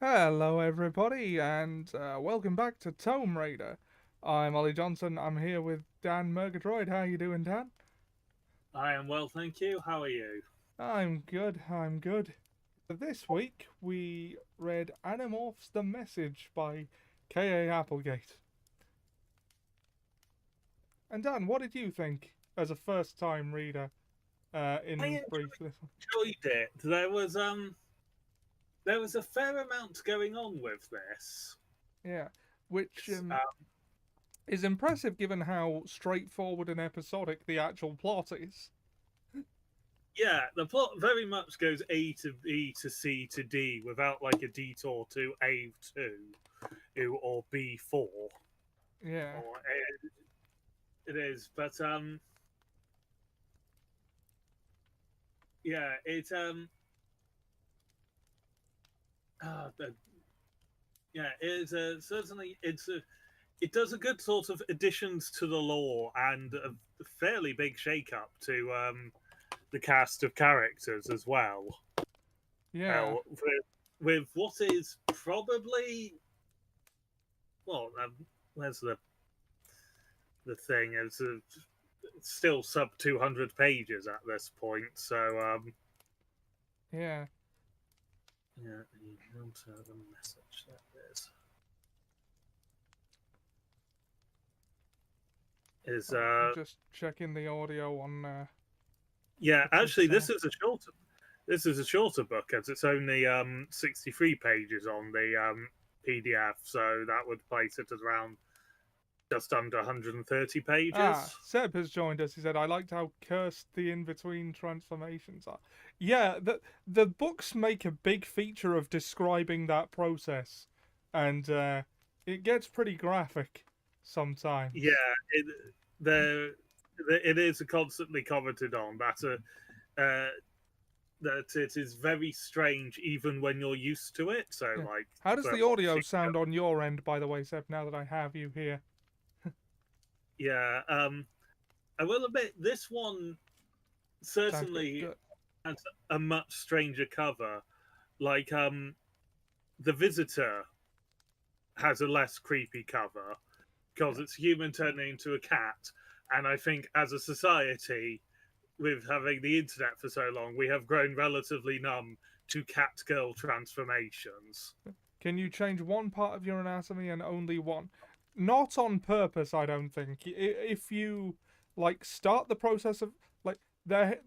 Hello, everybody, and welcome back to Tome. I'm Ollie Johnson. I'm here with Dan Murgatroyd. How you doing, Dan? I am well, thank you. How are you? I'm good. I'm good. This week we read Animorphs: The Message by K.A. Applegate. And Dan, what did you think as a first-time reader? I In brief, this one. enjoyed it. There was a fair amount going on with this. Yeah, which Uh, is impressive given how straightforward and episodic the actual plot is. yeah, the plot very much goes A to B to C to D without like a detour to A2 or B4 Yeah, or it is. But yeah, the, yeah, it does a good sort of additions to the lore and a fairly big shake up to the cast of characters as well. yeah. Well, with what is probably well, where's the thing? It's still sub 200 pages at this point, so Yeah. yeah, you don't have a message that is I'm just checking the audio on yeah. the Actually, PC. this is a shorter book as it's only 63 pages on the PDF, so that would place it at around just under 130 Ah, pages. Seb has joined us. He said, "I liked how cursed the in-between transformations are." Yeah, the books make a big feature of describing that process, and it gets pretty graphic Yeah, sometimes. it, the, it is constantly commented on uh, that it is very strange even when you're used to it. So, Yeah. like How does for the audio watching, sound on your end, by the way, Seb? Now that I have you here. yeah, I will admit this one Sounds good. certainly Good. has a much stranger cover. Like, the Visitor has a less creepy cover because Yeah. it's human turning into a cat, and I think as a society, with having the internet for so long, we have grown relatively numb to cat girl transformations. Can you change one part of your anatomy and only one? Not on purpose, I don't think. If you like start the process of like there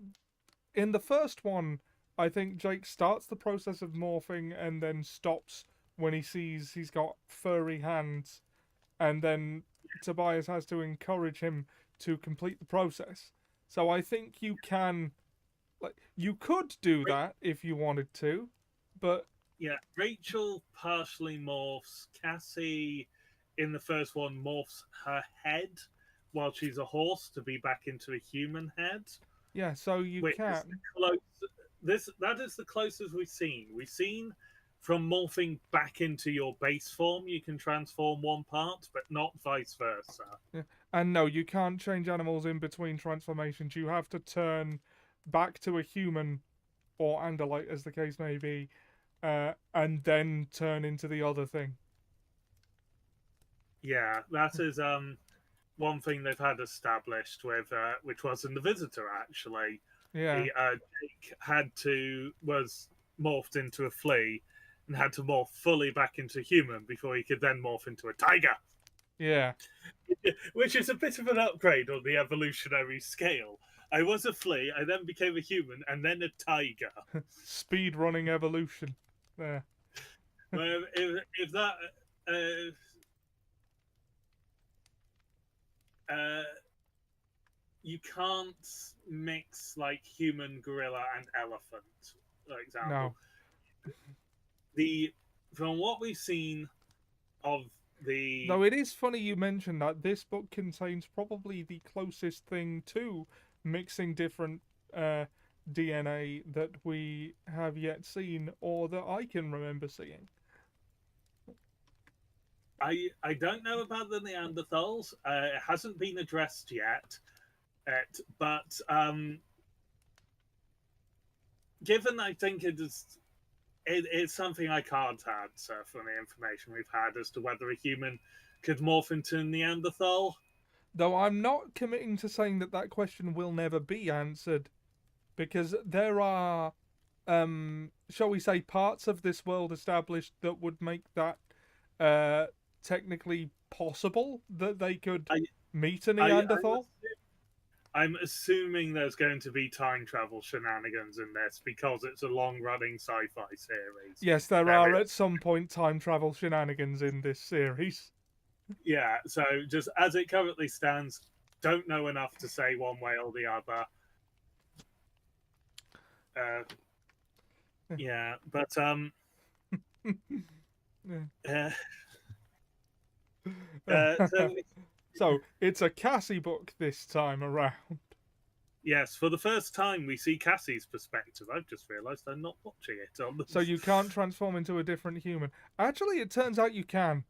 in the first one, I think Jake starts the process of morphing and then stops when he sees he's got furry hands, and then Tobias has to encourage him to complete the process. So I think you can you could do that if you wanted to, but Yeah, Rachel partially morphs. Cassie, in the first one, morphs her head while she's a horse to be back into a human head, yeah, so you which is the can. close. This that is the closest we've seen. We've seen from morphing back into your base form, you can transform one part, but not vice versa. Yeah. And no, you can't change animals in between transformations. You have to turn back to a human or Andalite, as the case may be, and then turn into the other thing. Yeah, that is one thing they've had established with which was in the Visitor actually. Yeah, He Jake had to was morphed into a flea and had to morph fully back into human before he could then morph into a tiger, yeah. which is a bit of an upgrade on the evolutionary scale. I was a flea, I then became a human, and then a tiger. Speed running evolution. There. Well, if that uh, uh, you can't mix like human, gorilla, and elephant, for example. No. The From what we've seen of the Though it is funny you mentioned that this book contains probably the closest thing to mixing different uh, DNA that we have yet seen or that I can remember seeing. I don't know about the Neanderthals. It hasn't been addressed yet, but given I think it's something I can't answer from the information we've had as to whether a human could morph into a Neanderthal. Though I'm not committing to saying that that question will never be answered, because there are, shall we say, parts of this world established that would make that technically possible that they could I, meet a I, I'm, Neanderthal. I'm assuming there's going to be time travel shenanigans in this because it's a long running sci fi series. Yes, there There are is. at some point time travel shenanigans in this series. Yeah, so just as it currently stands, don't know enough to say one way or the other. Yeah, but uh, so So it's a Cassie book this time around. yes, for the first time we see Cassie's perspective. I've just realised I'm not watching it on the. So you can't transform into a different human. Actually, it turns out you can.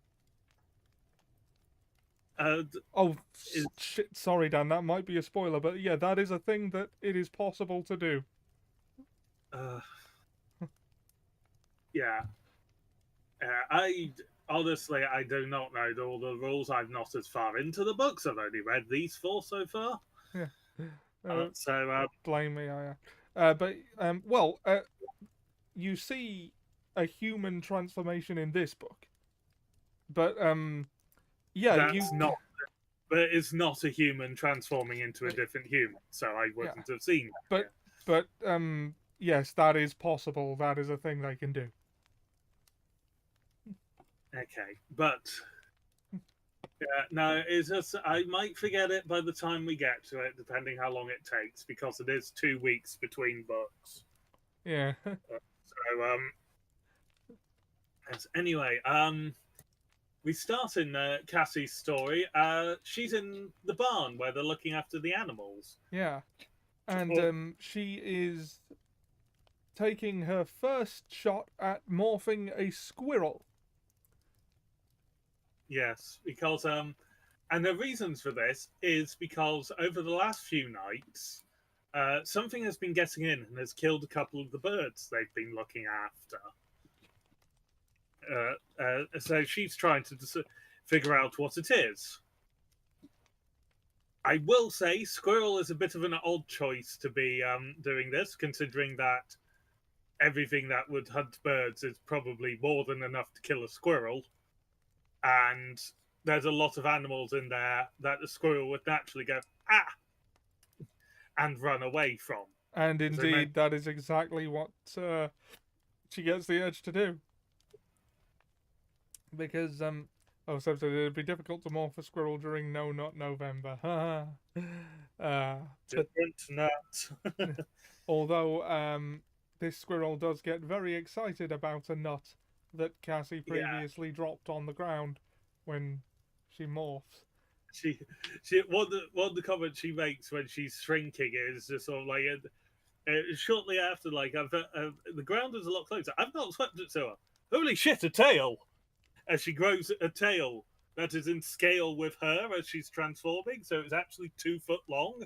Uh, Oh, is, shit, sorry, Dan, that might be a spoiler, but yeah, that is a thing that it is possible to do. uh, yeah, I honestly I do not know all the rules. I'm not as far into the books. I've only read these four so far. Yeah. So Blame me, I but, you see a human transformation in this book. But, yeah, that's not. But it's not a human transforming into a different human, so I wouldn't have seen that. But, yes, that is possible. That is a thing they can do. Okay, but no, it's just I might forget it by the time we get to it, depending how long it takes, because it is 2 weeks between books. Yeah. So yes, anyway, we start in Cassie's story. She's in the barn where they're looking after the animals. Yeah. And she is taking her first shot at morphing a squirrel. Yes, because and the reasons for this is because over the last few nights, something has been getting in and has killed a couple of the birds they've been looking after. So she's trying to figure out what it is. I will say squirrel is a bit of an odd choice to be doing this, considering that everything that would hunt birds is probably more than enough to kill a squirrel. And there's a lot of animals in there that the squirrel would naturally go, ah, and run away from. And indeed, that is exactly what she gets the urge to do. Because, so it'd be difficult to morph a squirrel during No Not November. Different nut. Although, this squirrel does get very excited about a nut that Cassie previously dropped on the ground when she morphs. She one of the comments she makes when she's shrinking is just sort of like shortly after, like the ground is a lot closer. I've not swept it to her. Holy shit, a tail! As she grows a tail that is in scale with her as she's transforming, so it's actually 2 foot long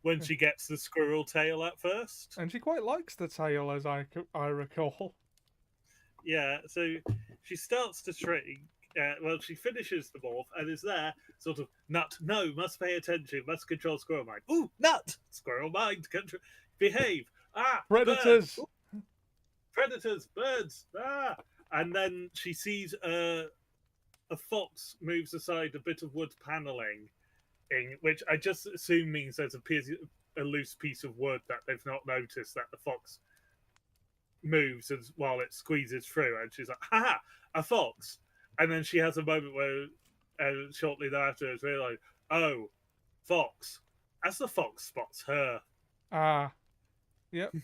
when she gets the squirrel tail at first. And she quite likes the tail, as I recall. Yeah, so she starts to shrink. Well, she finishes the morph and is there, sort of, nut, no, must pay attention, must control squirrel mind. Ooh, nut! Squirrel mind, behave. Ah, predators! Birds. Predators, birds, ah! And then she sees a fox moves aside a bit of wood paneling, which I just assume means there's a loose piece of wood that they've not noticed that the fox moves while it squeezes through, and she's like, "Ha! A fox!" And then she has a moment where, shortly thereafter, it's realised, "Oh, fox!" As the fox spots her. Yep.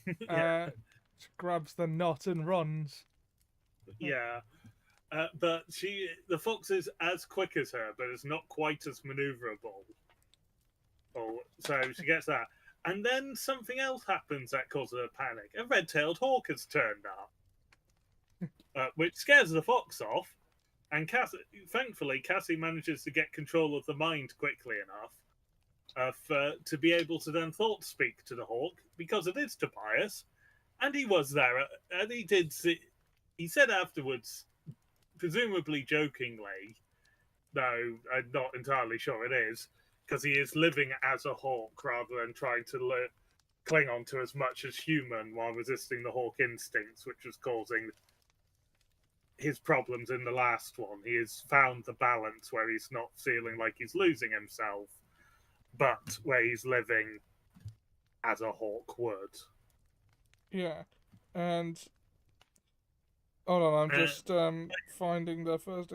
She grabs the nut and runs. Yeah. But the fox is as quick as her, but is not quite as maneuverable. So she gets that. And then something else happens that causes her panic. A red-tailed hawk has turned up, which scares the fox off. And thankfully, Cassie manages to get control of the mind quickly enough to be able to then thought speak to the hawk, because it is Tobias. And he was there, and he did see, he said afterwards, presumably jokingly, though I'm not entirely sure it is, because he is living as a hawk rather than trying to cling on to as much as human while resisting the hawk instincts, which was causing his problems in the last one. He has found the balance where he's not feeling like he's losing himself, but where he's living as a hawk would. Yeah, and hold on, I'm Uh, just finding their first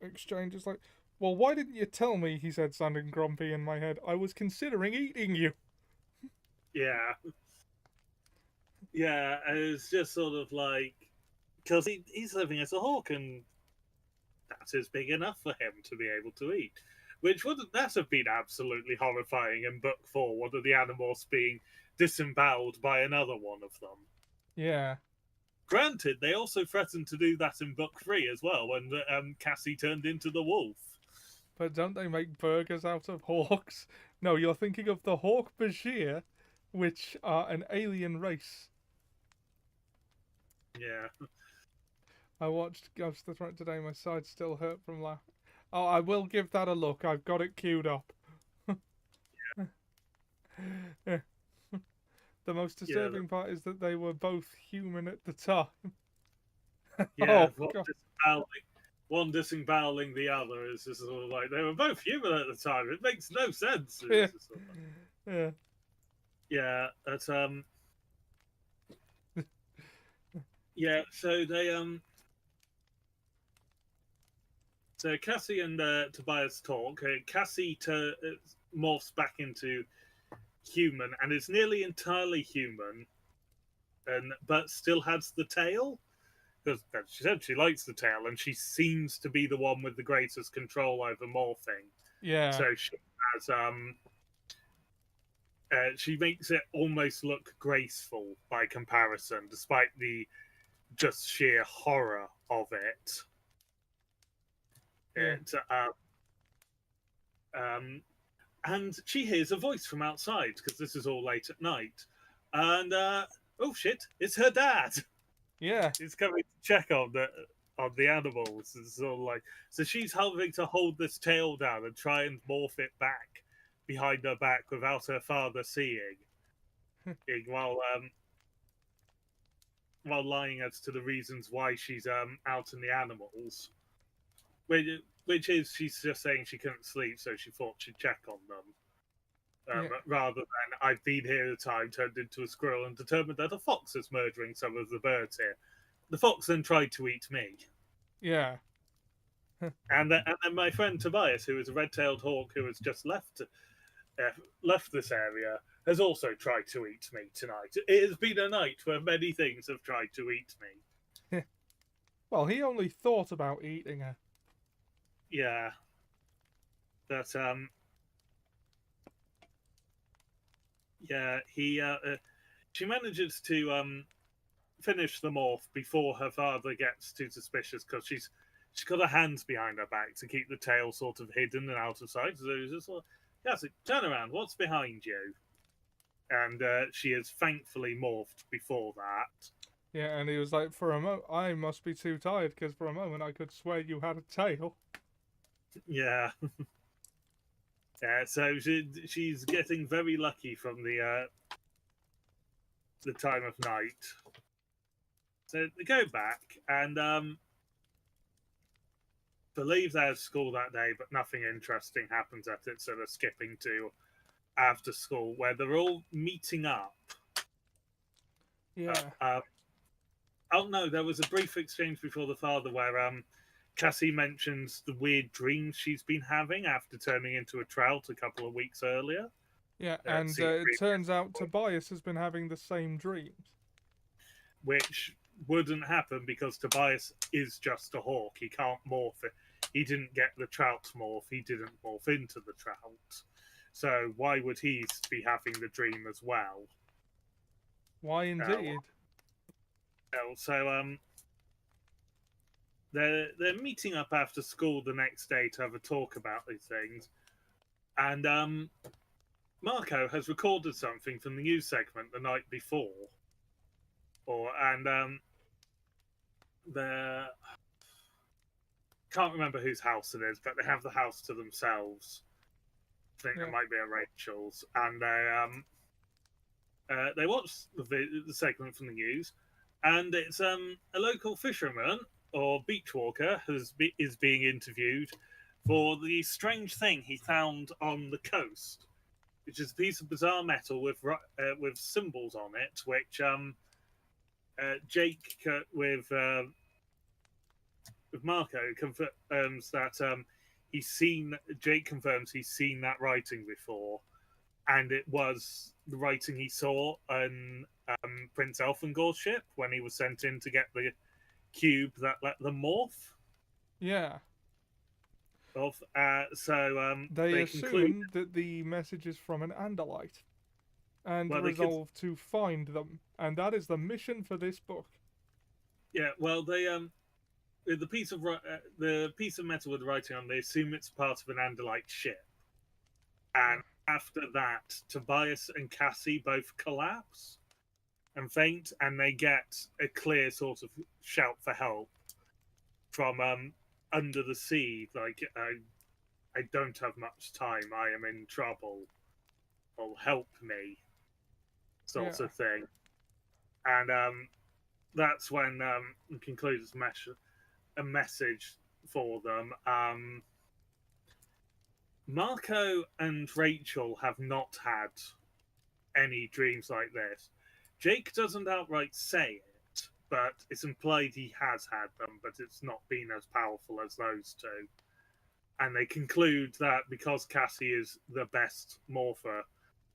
exchange. It's like, well, why didn't you tell me? He said, sounding grumpy in my head. I was considering eating you. yeah, yeah, and it's just sort of like because he's living as a hawk, and that is big enough for him to be able to eat. Which wouldn't that have been absolutely horrifying in book 4? One of the Animorphs being disemboweled by another one of them. Yeah, Granted, they also threatened to do that in book 3 as well, when Cassie turned into the wolf. but don't they make burgers out of hawks? No, you're thinking of the Hawk Bashir, which are an alien race. Yeah, I watched Ghost of the Throne today. My side still hurt from laughing. Oh, I will give that a look. I've got it queued up. Yeah. The most yeah, disturbing part is that they were both human at the time. yeah. Oh god. One disemboweling the other is just sort of like they were both human at the time. It makes no sense. Yeah. Sort of, Yeah. yeah, but yeah. So Cassie and Tobias talk. Cassie morphs back into human and is nearly entirely human, and but still has the tail. Because she said she likes the tail, and she seems to be the one with the greatest control over morphing. Yeah. So she has she makes it almost look graceful by comparison, despite the just sheer horror of it. Yeah. It and she hears a voice from outside because this is all late at night, and oh shit, it's her dad. Yeah. He's coming to check on the animals. It's sort of like so she's having to hold this tail down and try and morph it back behind her back without her father seeing, while lying as to the reasons why she's out in the animals. Which is she's just saying she couldn't sleep, so she thought she'd check on them. Yeah. Rather than I've been here at the time, turned into a squirrel, and determined that a fox is murdering some of the birds here. The fox then tried to eat me. Yeah. And then my friend Tobias, who is a red-tailed hawk who has just left this area, has also tried to eat me tonight. It has been a night where many things have tried to eat me. Well, he only thought about eating her. Yeah. But yeah, she manages to finish the morph before her father gets too suspicious because she's got her hands behind her back to keep the tail sort of hidden and out of sight. So he's just like, Cassie, turn around. What's behind you? And she is thankfully morphed before that. Yeah, and he was like, for a moment, I must be too tired because for a moment I could swear you had a tail. Yeah. Yeah, so she's getting very lucky from the time of night. So they go back and believe there's school that day, but nothing interesting happens at it, so they're skipping to after school where they're all meeting up. Yeah. Oh no, there was a brief exchange before the father where Cassie mentions the weird dreams she's been having after turning into a trout a couple of weeks earlier. Yeah, and it turns out Tobias has been having the same dreams. Which wouldn't happen because Tobias is just a hawk. He can't morph it. He didn't get the trout morph. He didn't morph into the trout. So why would he be having the dream as well? Why indeed? So they're meeting up after school the next day to have a talk about these things, and Marco has recorded something from the news segment the night before, their can't remember whose house it is, but they have the house to themselves. I think Yeah. it might be a Rachel's, and they watch the segment from the news, and it's a local fisherman or beach walker is being interviewed for the strange thing he found on the coast, which is a piece of bizarre metal with symbols on it, which Jake with Marco confirms that Jake confirms he's seen that writing before, and it was the writing he saw on Prince Elfangor's ship when he was sent in to get the cube that let them morph Yeah. off. So They they conclude. assume that the message is from an Andalite and Well, they could. resolve to find them, and that is the mission for this book. Yeah. Well, they the piece of metal with the writing on. They assume it's part of an Andalite ship, and after that, Tobias and Cassie both collapse and faint, and they get a clear sort of shout for help from under the sea. Like, I don't have much time. I am in trouble. Oh, help me, sort Yeah. of thing. And that's when it concludes a message for them. Marco and Rachel have not had any dreams like this. Jake doesn't outright say it, but it's implied he has had them, but it's not been as powerful as those two. And they conclude that because Cassie is the best morpher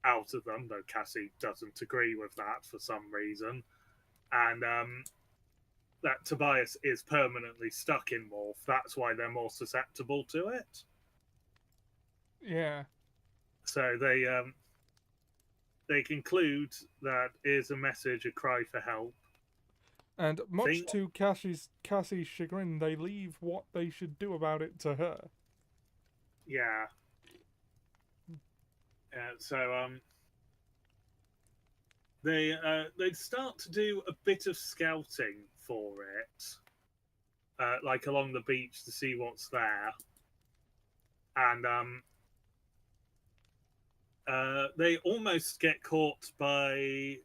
out of them, though Cassie doesn't agree with that for some reason, and that Tobias is permanently stuck in morph, that's why they're more susceptible to it. Yeah. So they conclude that is a message, a cry for help. And much to Cassie's chagrin, they leave what they should do about it to her. Yeah. So they start to do a bit of scouting for it, like along the beach to see what's there, and they almost get caught by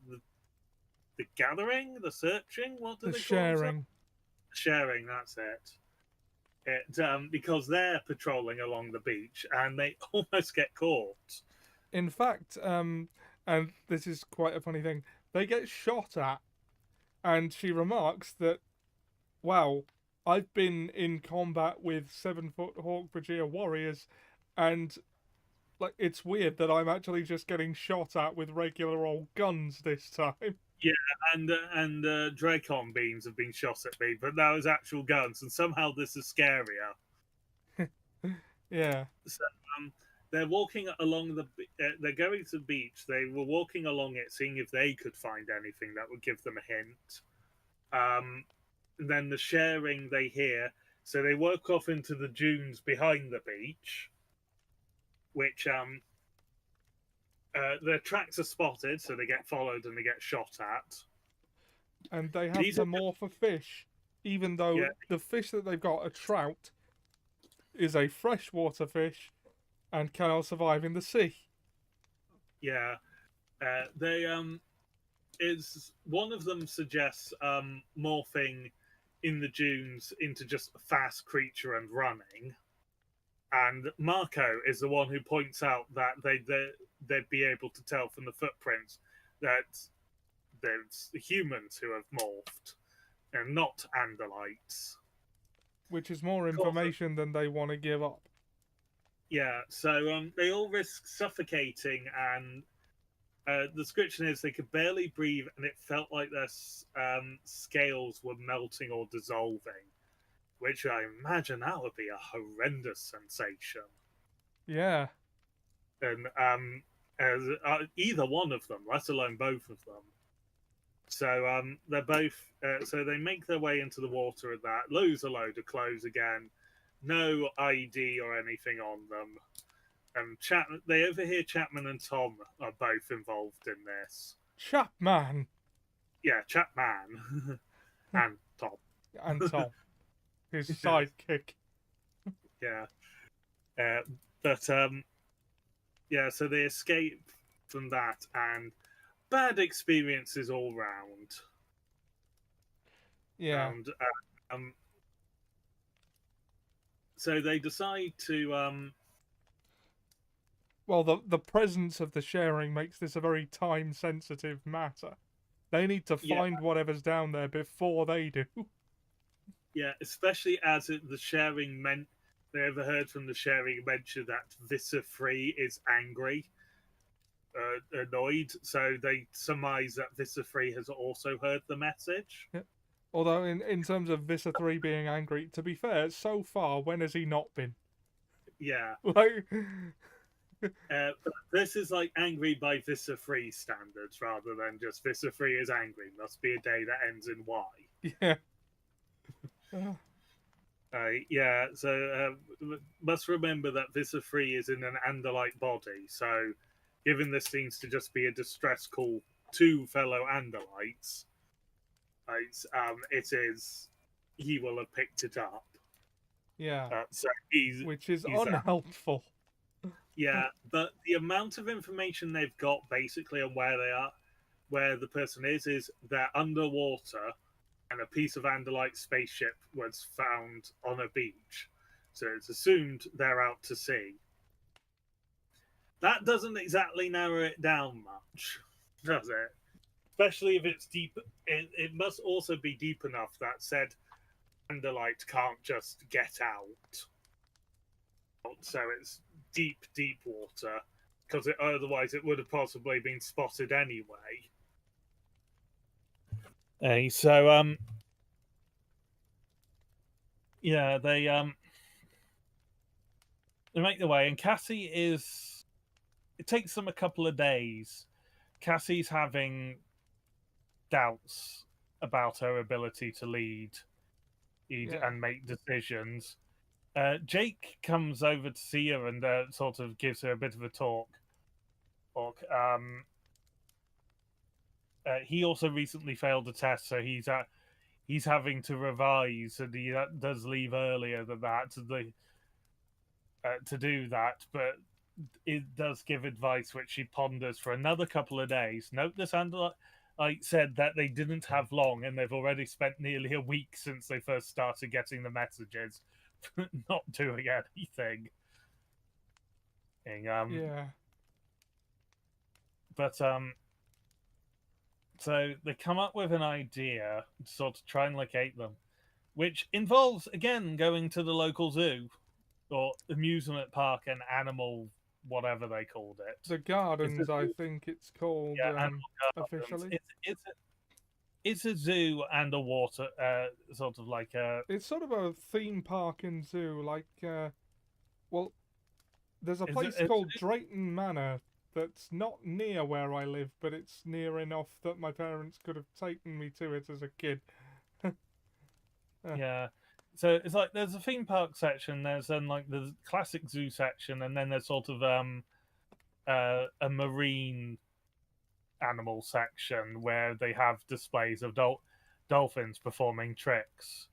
the gathering, the searching. What do The they call themselves? sharing. Sharing. That's it. Because they're patrolling along the beach and they almost get caught. In fact, and this is quite a funny thing, they get shot at, and she remarks that, wow, I've been in combat with 7-foot Hawk Brigadier warriors, and like it's weird that I'm actually just getting shot at with regular old guns this time. Yeah, and Dracon beams have been shot at me, but that was actual guns, and somehow this is scarier. Yeah. So they're walking along they're going to the beach. They were walking along it, seeing if they could find anything that would give them a hint. Then the sharing they hear, so they walk off into the dunes behind the beach, which their tracks are spotted, so they get followed and they get shot at. And they have These to are morph a fish, even though Yeah. the fish that they've got, a trout, is a freshwater fish and cannot survive in the sea. Yeah, they is one of them suggests morphing in the dunes into just a fast creature and running, and Marco is the one who points out that they'd be able to tell from the footprints that there's humans who have morphed and not Andalites. Which is more information than they want to give up. Yeah, so they all risk suffocating, and the description is they could barely breathe, and it felt like their scales were melting or dissolving, which I imagine that would be a horrendous sensation. Yeah. And either one of them, let alone both of them. So they're both. So they make their way into the water with that, lose a load of clothes again, no ID or anything on them. They overhear Chapman and Tom are both involved in this. Chapman. Yeah, Chapman and Tom. and Tom, his sidekick. Yeah. Uh, but yeah, so they escape from that, and bad experiences all round. Yeah. And so they decide to Well, the presence of the sharing makes this a very time sensitive matter. They need to yeah, find whatever's down there before they do. yeah, especially as the sharing meant they overheard from the sharing mention that Vissa Free is angry, annoyed. So they surmise that Vissa Free has also heard the message. Yeah. Although, in terms of Vissa 3 being angry, to be fair, so far, when has he not been? Yeah, Like, but this is like angry by Vissa Free standards rather than just Vissa Free is angry. Must be a day that ends in Y. yeah. Uh, Yeah, so must remember that Vissa Free is in an Andalite body, so given this seems to just be a distress call to fellow Andalites, it is he will have picked it up. yeah. So Which is he's unhelpful. yeah, but the amount of information they've got basically on where they are, where the person is they're underwater and a piece of Andalite spaceship was found on a beach. So it's assumed they're out to sea. That doesn't exactly narrow it down much, does it? Especially if it's deep. It must also be deep enough that said Andalite can't just get out. So it's deep, deep water, because otherwise it would have possibly been spotted anyway. So yeah, they make their way, and Cassie is. It takes them a couple of days. Cassie's having doubts about her ability to lead Yeah. and make decisions. Jake comes over to see her and sort of gives her a bit of a talk. He also recently failed a test, so he's having to revise, and he does leave earlier than that to do that. But it does give advice which she ponders for another couple of days. Note this, Andalite said that they didn't have long, and they've already spent nearly a week since they first started getting the messages, not doing anything. Yeah. But so they come up with an idea to sort of try and locate them, which involves again going to the local zoo or amusement park and animal whatever they called it. The Gardens, I think it's called, Yeah, animal gardens. officially. It's a zoo and a water sort of like a. It's sort of a theme park and zoo. Like, well, there's a place called Drayton Manor that's not near where I live, but it's near enough that my parents could have taken me to it as a kid. Yeah. So it's like there's a theme park section, there's then like the classic zoo section, and then there's sort of a marine animal section where they have displays of dolphins performing tricks.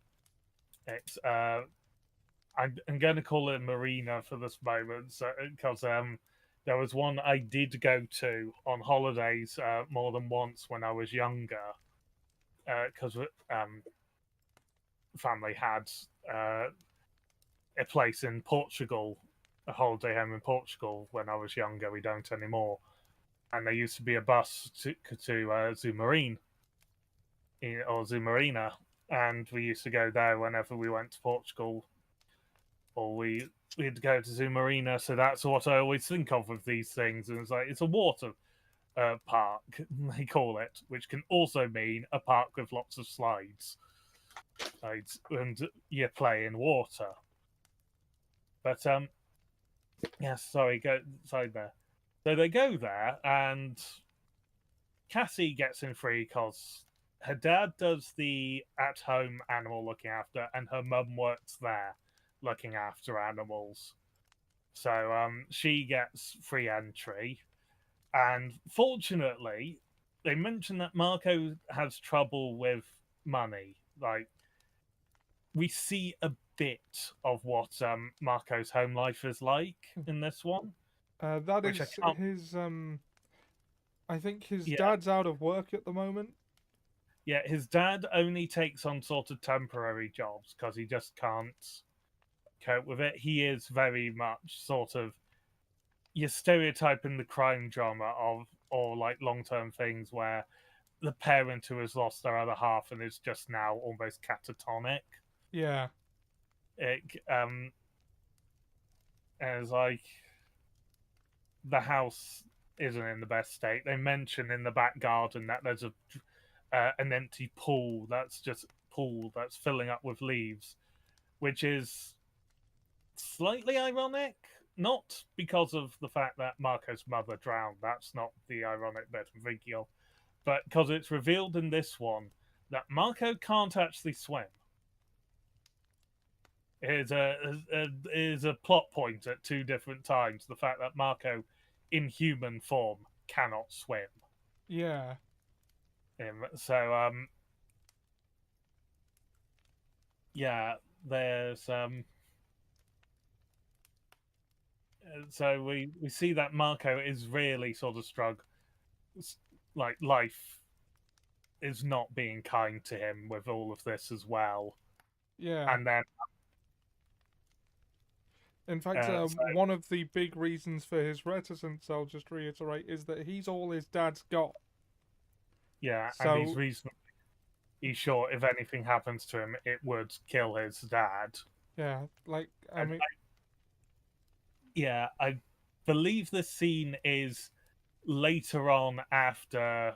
It's I'm going to call it Marina for this moment, because there was one I did go to on holidays more than once when I was younger, because family had a place in Portugal, a holiday home in Portugal when I was younger. We don't anymore, and there used to be a bus to Zoo Marine or Zoo Marina, and we used to go there whenever we went to Portugal, or we'd go to Zoo Marina. So that's what I always think of with these things. And it's like it's a water park, they call it, which can also mean a park with lots of slides, and you play in water. But yeah, sorry, go side there. So they go there, and Cassie gets in free because her dad does the at-home animal looking after, and her mum works there looking after animals. So she gets free entry, and fortunately, they mention that Marco has trouble with money. Like we see a bit of what Marco's home life is like in this one, That which I is can't. his. I think his Yeah, dad's out of work at the moment. yeah. His dad only takes on sort of temporary jobs because he just can't cope with it. He is very much sort of your stereotype in the crime drama of or like long term things where the parent who has lost their other half and is just now almost catatonic. Yeah, It is like the house isn't in the best state. They mention in the back garden that there's an empty pool that's filling up with leaves, which is slightly ironic. Not because of the fact that Marco's mother drowned. That's not the ironic bit I'm thinking of, but because it's revealed in this one that Marco can't actually swim. It is a plot point at two different times. The fact that Marco, in human form, cannot swim. yeah, So yeah, there's so we see that Marco is really sort of like life is not being kind to him with all of this as well. yeah. And then In fact, so one of the big reasons for his reticence, I'll just reiterate, is that he's all his dad's got. yeah, and So he's sure if anything happens to him, it would kill his dad. yeah, like I And mean, yeah, I believe the scene is later on after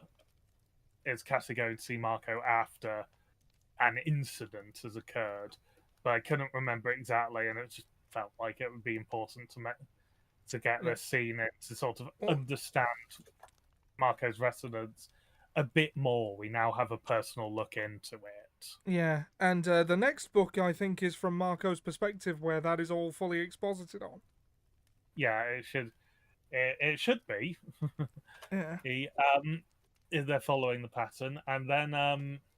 is Cassie going to see Marco after an incident has occurred, but I couldn't remember exactly, and it just felt like it would be important to get yeah. this scene in to sort of Well, understand Marco's resonance a bit more. We now have a personal look into it. yeah, and the next book I think is from Marco's perspective, where that is all fully exposited on. Yeah, it should be. Yeah, he they're following the pattern, and then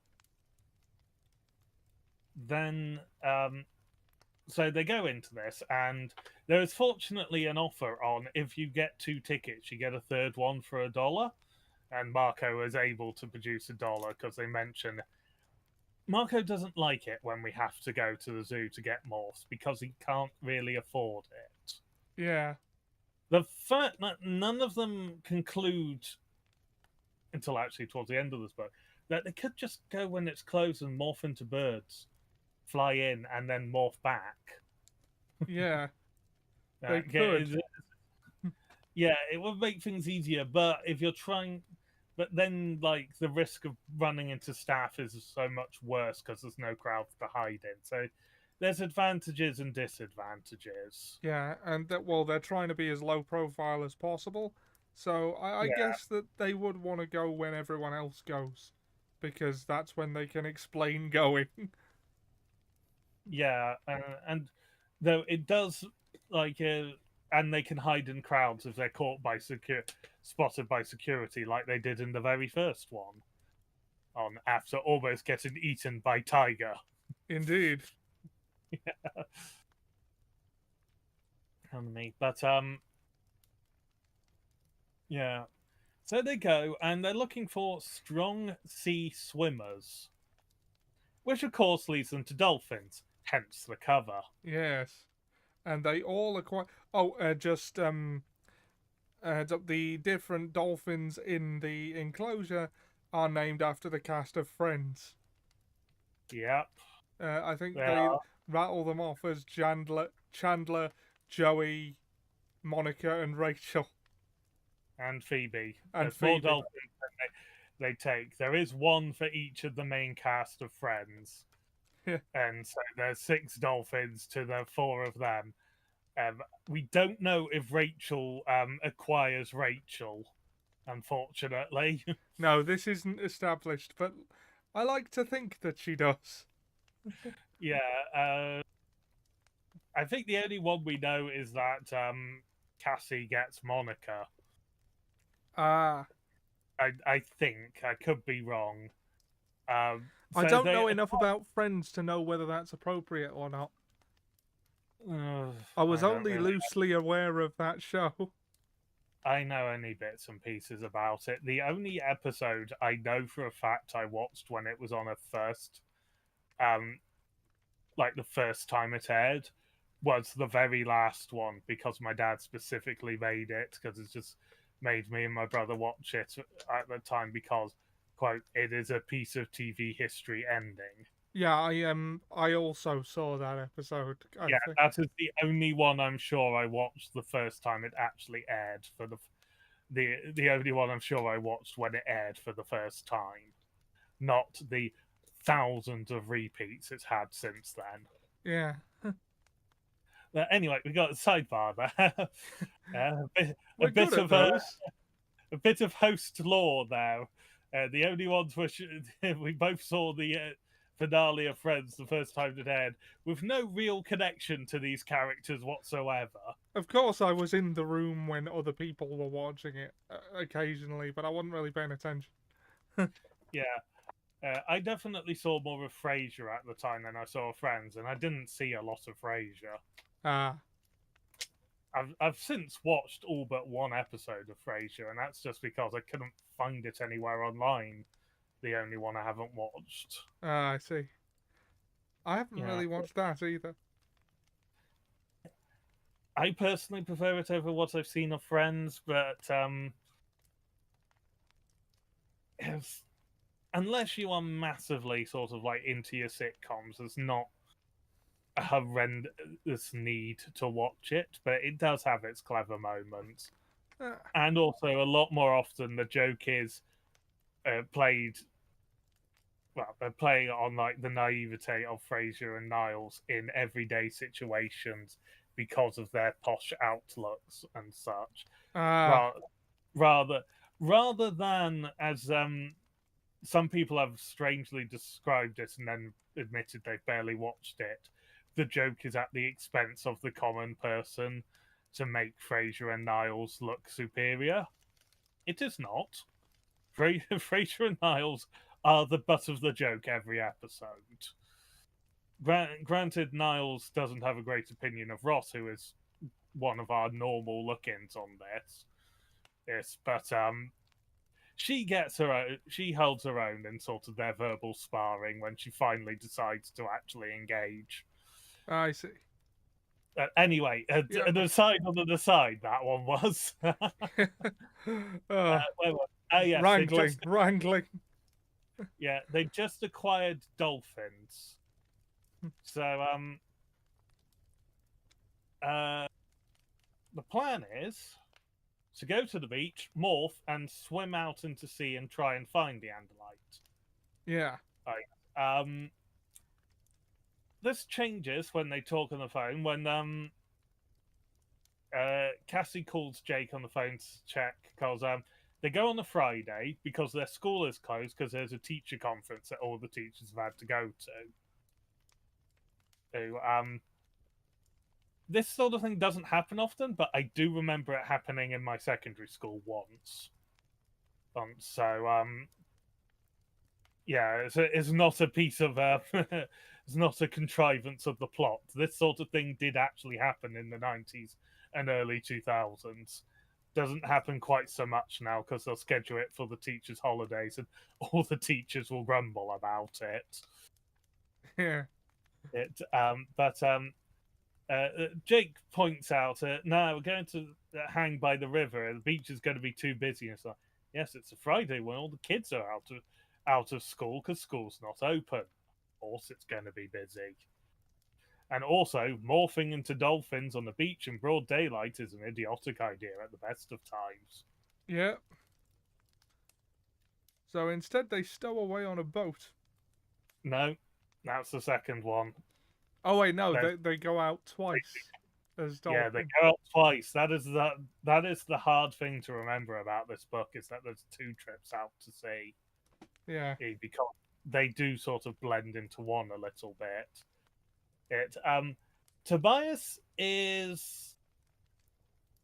so they go into this, and there is fortunately an offer on if you get 2 tickets, you get a third one for $1. And Marco is able to produce $1 because they mention Marco doesn't like it when we have to go to the zoo to get morphs because he can't really afford it. yeah, The fact that none of them conclude until actually towards the end of this book that they could just go when it's closed and morph into birds, fly in, and then morph back. yeah. They could. It, yeah, it would make things easier, but if you're trying, but then like the risk of running into staff is so much worse because there's no crowds to hide in. So there's advantages and disadvantages. Yeah, and that well, they're trying to be as low profile as possible. So I Yeah, guess that they would want to go when everyone else goes, because that's when they can explain going. yeah, and though it does like, and they can hide in crowds if they're caught by spotted by security, like they did in the very first one, on after almost getting eaten by tiger. Indeed. Enemy, but yeah. So they go and they're looking for strong sea swimmers, which of course leads them to dolphins, hence the cover. Yes, and they all acquire. Oh, just the different dolphins in the enclosure are named after the cast of Friends. Yep, I think they they are. rattle them off as Chandler, Joey, Monica, and Rachel, And Phoebe. and There's more Phoebe. dolphins than they take. There is one for each of the main cast of Friends. And so there's 6 dolphins to the 4 of them. We don't know if Rachel acquires Rachel, unfortunately. No, this isn't established, but I like to think that she does. Yeah, I think the only one we know is that Cassie gets Monica. Ah, I think I could be wrong. I So don't they, know enough about Friends to know whether that's appropriate or not. I was I don't only really. loosely aware of that show. I know only bits and pieces about it. The only episode I know for a fact I watched when it was on a first, um, like the first time it aired, was the very last one because my dad specifically made it because it's just made me and my brother watch it at the time because, quote, it is a piece of TV history ending. Yeah, I also saw that episode. I Yeah, think. that is the only one I'm sure I watched the first time it actually aired for the only one I'm sure I watched when it aired for the first time, not the thousands of repeats it's had since then. Yeah. But anyway, we got a sidebar there. A We're good bit at of those. a bit of host lore now. The only ones which we both saw the finale of Friends the first time it aired, with no real connection to these characters whatsoever. Of course, I was in the room when other people were watching it occasionally, but I wasn't really paying attention. Yeah, I definitely saw more of Frasier at the time than I saw Friends, and I didn't see a lot of Frasier. Ah, I've since watched all but one episode of Frasier, and that's just because I couldn't find it anywhere online. The only one I haven't watched. I see. I haven't Yeah, really watched that either. I personally prefer it over what I've seen of Friends, but it's, unless you are massively sort of like into your sitcoms, there's not a horrendous need to watch it, but it does have its clever moments. Uh, And also, a lot more often, the joke is played. Well, they're playing on like the naivete of Frasier and Niles in everyday situations because of their posh outlooks and such. ah, Rather, rather, rather than as some people have strangely described it and then admitted they've barely watched it. The joke is at the expense of the common person to make Frasier and Niles look superior. It is not. Frasier and Niles are the butt of the joke every episode. Granted, Niles doesn't have a great opinion of Ross, who is one of our normal look-ins on this. Yes, but she holds her own in sort of their verbal sparring when she finally decides to actually engage. I see. Anyway, Yeah. an aside on the aside, that one was. uh, Yes, wrangling. they just acquired dolphins. So uh, the plan is to go to the beach, morph, and swim out into sea and try and find the Andalite. Yeah. This changes when they talk on the phone. When Cassie calls Jake on the phone to check because they go on a Friday because their school is closed because there's a teacher conference that all the teachers have had to go to. This sort of thing doesn't happen often, but I do remember it happening in my secondary school once. So yeah, it's not a piece of it's not a contrivance of the plot. This sort of thing did actually happen in the 90s and early 2000s. Doesn't happen quite so much now because they'll schedule it for the teachers' holidays and all the teachers will grumble about it. Yeah. Jake points out, no, we're going to hang by the river. The beach is going to be too busy. And it's like, yes, it's a Friday when all the kids are out of school because school's not open. Of course, it's going to be busy. And also, morphing into dolphins on the beach in broad daylight is an idiotic idea at the best of times. Yeah. So instead, they stow away on a boat. No, that's the second one. Oh wait, no, they go out twice as dolphins. Yeah, they go out twice. That is the hard thing to remember about this book is that there's two trips out to sea. Yeah. Because they do sort of blend into one a little bit. Tobias is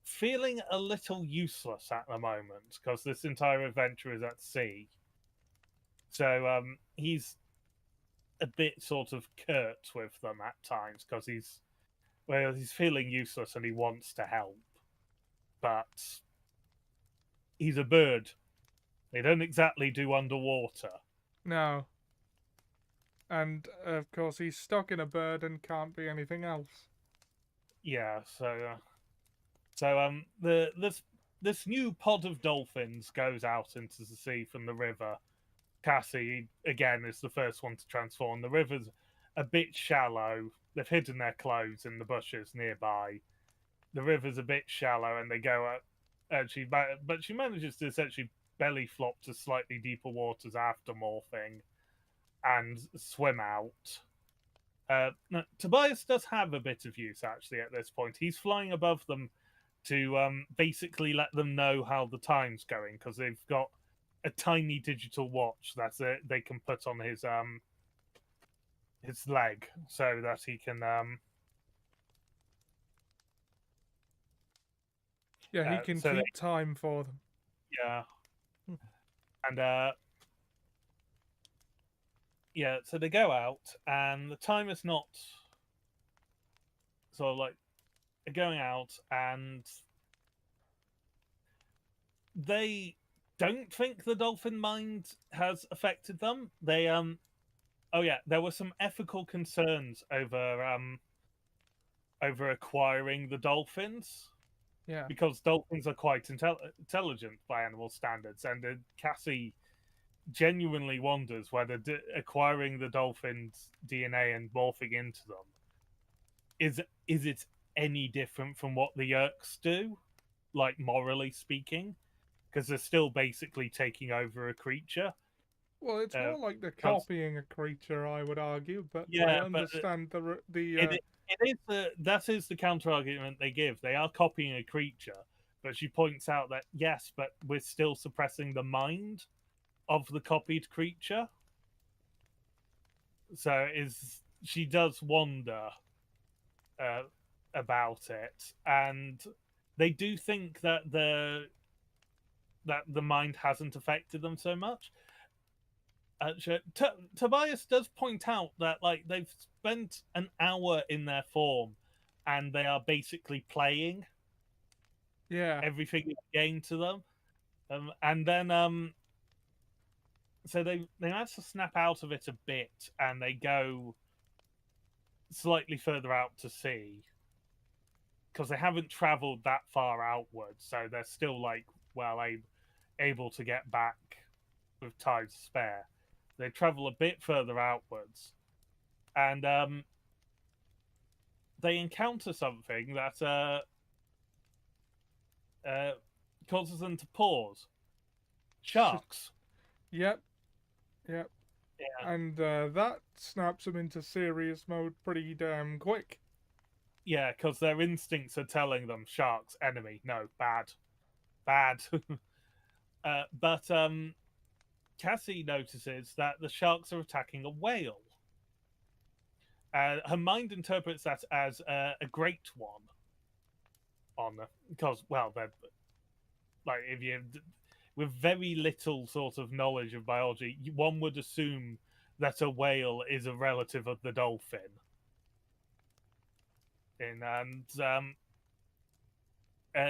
feeling a little useless at the moment because this entire adventure is at sea. So he's a bit sort of curt with them at times because he's feeling useless and he wants to help, but he's a bird. They don't exactly do underwater. No. And of course, he's stuck in a bird and can't be anything else. Yeah, so this new pod of dolphins goes out into the sea from the river. Cassie again is the first one to transform. The river's a bit shallow. They've hidden their clothes in the bushes nearby. The river's a bit shallow, and they go up. But she manages to essentially belly flop to slightly deeper waters after morphing and swim out. No, Tobias does have a bit of use actually at this point. He's flying above them to basically let them know how the time's going because they've got a tiny digital watch that they can put on his leg so that he can Yeah, he can so they, keep time for them. yeah. And yeah, so they go out and the time is not sort of like going out and they don't think the dolphin mind has affected them. They oh yeah, there were some ethical concerns over acquiring the dolphins Yeah. because dolphins are quite intelligent by animal standards, and Cassie genuinely wonders whether acquiring the dolphins' DNA and morphing into them is it any different from what the Yerks do, like morally speaking, because they're still basically taking over a creature. Well, it's more like they're 'Cause- copying a creature, I would argue, but I yeah, but understand it is that is the counter argument they give. They are copying a creature, but she points out that yes, but we're still suppressing the mind of the copied creature. So is she does wonder uh, about it, and they do think that the mind hasn't affected them so much. Tobias does point out that like they've spent an hour in their form, and they are basically playing yeah. everything is gained to them, and then so they manage to snap out of it a bit, and they go slightly further out to sea because they haven't traveled that far outwards, so they're still like able to get back with time to spare. They travel a bit further outwards, and they encounter something that uh, causes them to pause. Sharks. Yep. Yep. Yeah, And that snaps them into serious mode pretty damn quick. yeah, because their instincts are telling them sharks, enemy, no, bad, bad. But Cassie notices that the sharks are attacking a whale. Her mind interprets that as a great one. On because well, they're like if you with very little sort of knowledge of biology, one would assume that a whale is a relative of the dolphin. And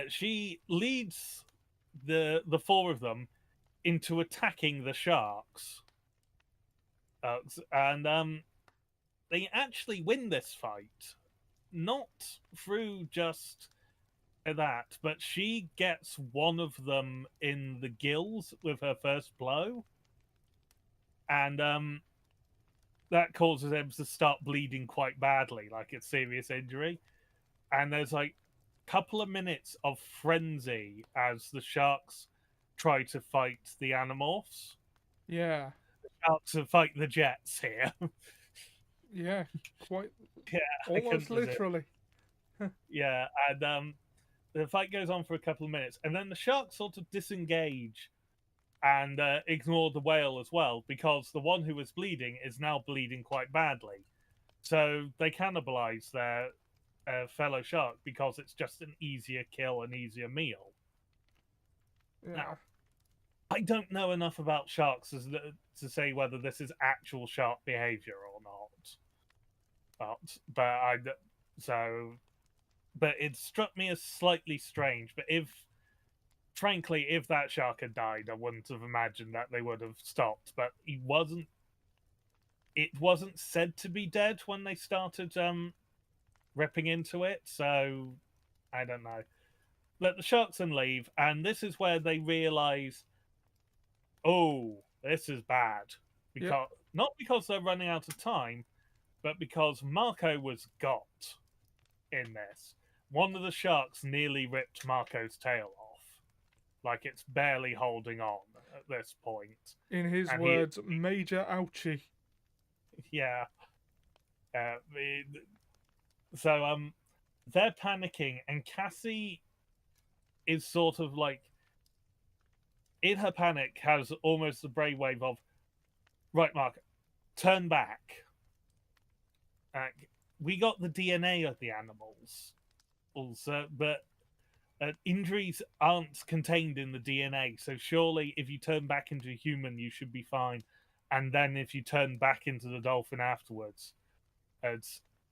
she leads the four of them into attacking the sharks, and they actually win this fight, not through just that, but she gets one of them in the gills with her first blow, and that causes them to start bleeding quite badly, like it's serious injury. And there's like a couple of minutes of frenzy as the sharks try to fight the Animorphs. Yeah. The sharks fight the jets here. Yeah. Quite. Yeah, I Almost couldn't resist. literally. Yeah, and the fight goes on for a couple of minutes, and then the sharks sort of disengage and ignore the whale as well because the one who was bleeding is now bleeding quite badly. So they cannibalize their fellow shark because it's just an easier kill, an easier meal. Yeah. Now, I don't know enough about sharks to say whether this is actual shark behavior or not. But so but it struck me as slightly strange. But frankly, if that shark had died, I wouldn't have imagined that they would have stopped. But he wasn't. It wasn't said to be dead when they started ripping into it. So I don't know. Let the sharks in leave, and this is where they realize, oh, this is bad, Yep. because not because they're running out of time, but because Marco was got in this. One of the sharks nearly ripped Marco's tail off, like it's barely holding on at this point, In his and he, words, major ouchie. yeah, uh, so they're panicking, and Cassie is sort of like in her panic has almost the brainwave of, right, Mark, turn back. Uh, we got the DNA of the animals, also, but injuries aren't contained in the DNA. So surely, if you turn back into a human, you should be fine. And then if you turn back into the dolphin afterwards,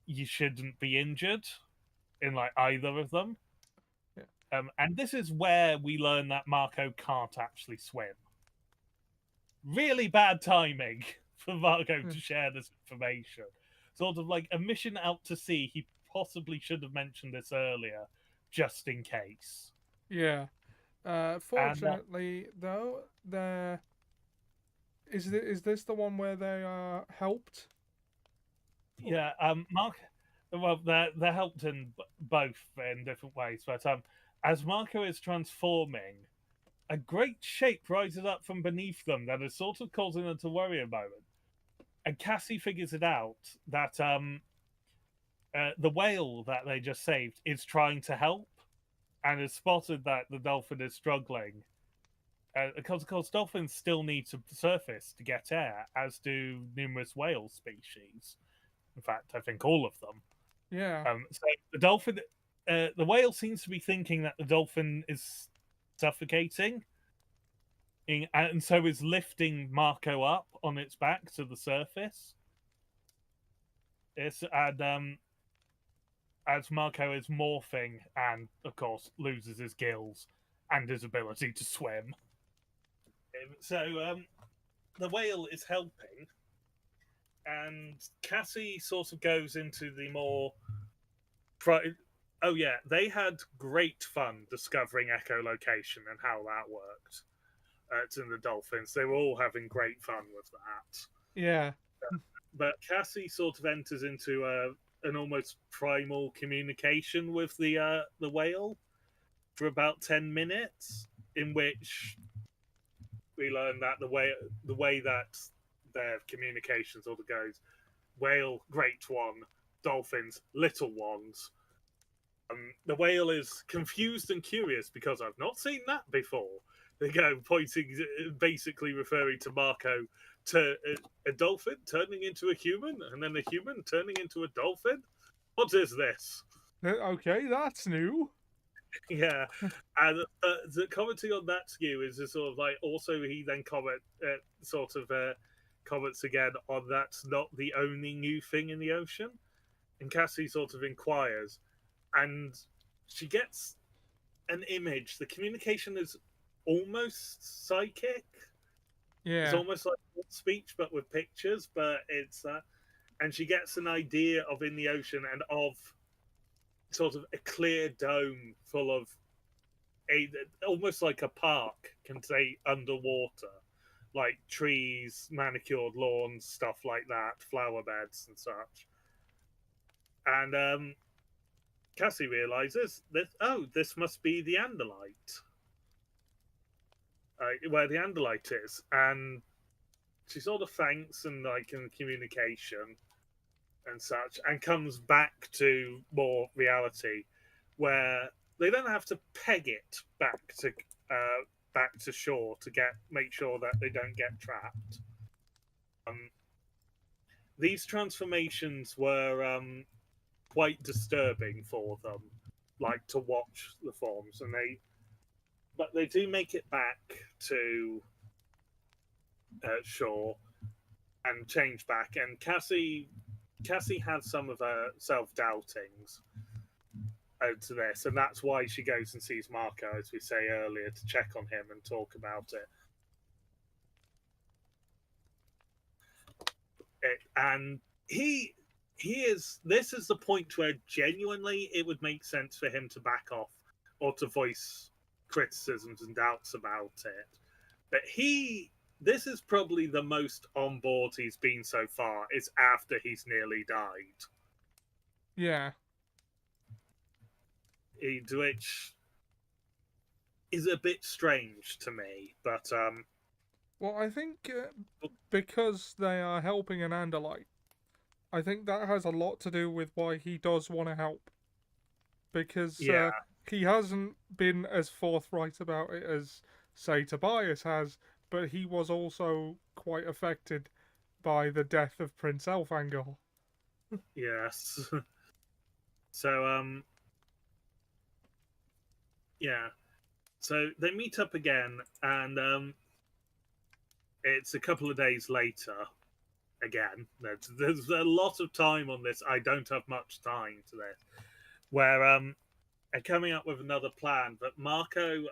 you shouldn't be injured in like either of them. Yeah. And this is where we learn that Marco can't actually swim. Really bad timing for Marco to share this information. Sort of like a mission out to sea. He possibly should have mentioned this earlier, just in case. Yeah. And Fortunately, though, there is this the one where they are helped? yeah, Mark. Well, they're helped in both in different ways, but as Marco is transforming, a great shape rises up from beneath them that is sort of causing them to worry a moment. And Cassie figures it out that the whale that they just saved is trying to help, and has spotted that the dolphin is struggling. Because, of course, dolphins still need to surface to get air, as do numerous whale species. In fact, I think all of them. Yeah. So the whale seems to be thinking that the dolphin is suffocating, and so is lifting Marco up on its back to the surface. And as Marco is morphing and, of course, loses his gills and his ability to swim. So the whale is helping, and Cassie sort of goes into the more. Oh yeah, they had great fun discovering echolocation and how that worked. To the dolphins, they were all having great fun with that. Yeah. But Cassie sort of enters into an almost primal communication with the whale for about 10 minutes, in which we learn that the way that their communication sort of goes: whale, great one; dolphins, little ones. The whale is confused and curious because I've not seen that before. They go pointing, basically referring to Marco, to a dolphin turning into a human, and then a human turning into a dolphin. What is this? Okay, that's new. Yeah, and the commenting on that skew is a sort of like, also he then comments again on that's not the only new thing in the ocean, and Cassie sort of inquires, and she gets an image. The communication is almost psychic. It's Yeah. almost like speech, but with pictures. But it's and she gets an idea of in the ocean and of sort of a clear dome full of almost like a park can say underwater, like trees, manicured lawns, stuff like that, flower beds and such. And Cassie realizes that, oh, this must be the Andalite, where the Andalite is, and she sort of thanks and like in communication and such, and comes back to more reality, where they don't have to peg it back to shore to make sure that they don't get trapped. Um, these transformations were quite disturbing for them, like to watch the forms, and but they do make it back to shore and change back. And Cassie has some of her self doubtings to this, and that's why she goes and sees Marco, as we say earlier, to check on him and talk about and he is. This is the point where genuinely it would make sense for him to back off or to voice criticisms and doubts about it. But this is probably the most on board he's been so far. Is after he's nearly died. Yeah. Which is a bit strange to me, but Well, I think because they are helping an Andalite, I think that has a lot to do with why he does want to help. Because yeah, he hasn't been as forthright about it as, say, Tobias has, but he was also quite affected by the death of Prince Elfangor. yes. So yeah. So they meet up again, and it's a couple of days later. Again, there's a lot of time on this. I don't have much time to this. Where are coming up with another plan, but Marco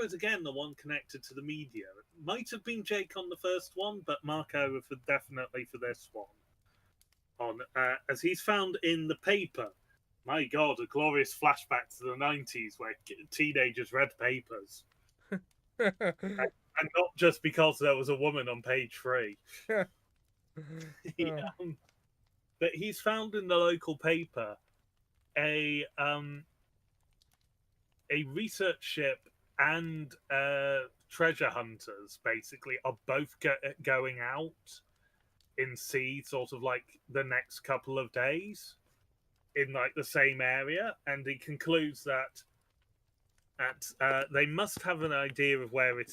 is again the one connected to the media. It might have been Jake on the first one, but Marco for definitely for this one. On as he's found in the paper. My God, a glorious flashback to the 90s where teenagers read papers. And not just because there was a woman on page 3. Yeah. But he's found in the local paper a research ship and treasure hunters basically are both going out in sea sort of like the next couple of days in like the same area, and he concludes that they must have an idea of where it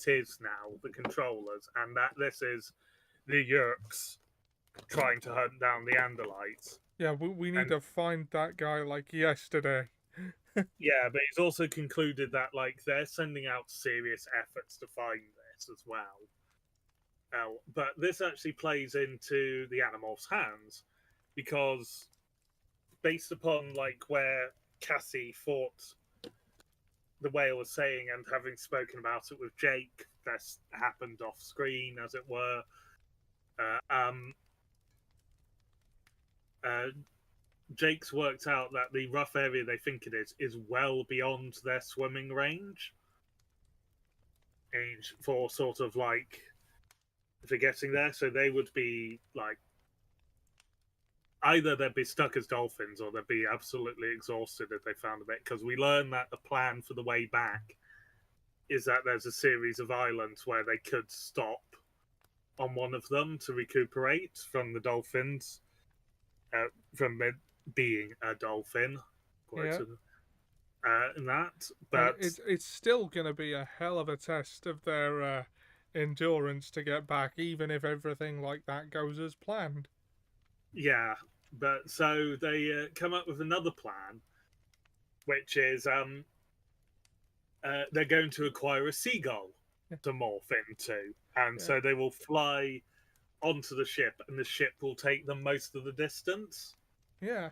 is now, the controllers, and that this is the Yerks trying to hunt down the Andalites. Yeah, we need And to find that guy like yesterday. yeah, but he's also concluded that like they're sending out serious efforts to find this as well. But this actually plays into the Animorphs' hands because based upon like where Cassie thought the whale was saying and having spoken about it with Jake, this happened off screen, as it were. Uh, um, uh, Jake's worked out that the rough area they think it is well beyond their swimming range. And for sort of like for getting there, so they would be like either they'd be stuck as dolphins or they'd be absolutely exhausted if they found a bit. Because we learned that the plan for the way back is that there's a series of islands where they could stop on one of them to recuperate from the dolphins, from being a dolphin. Yeah. In that, And but it's still going to be a hell of a test of their endurance to get back, even if everything like that goes as planned. yeah, but so they come up with another plan, which is they're going to acquire a seagull Yeah. to morph into, and Yeah. so they will fly onto the ship, and the ship will take them most of the distance. Yeah.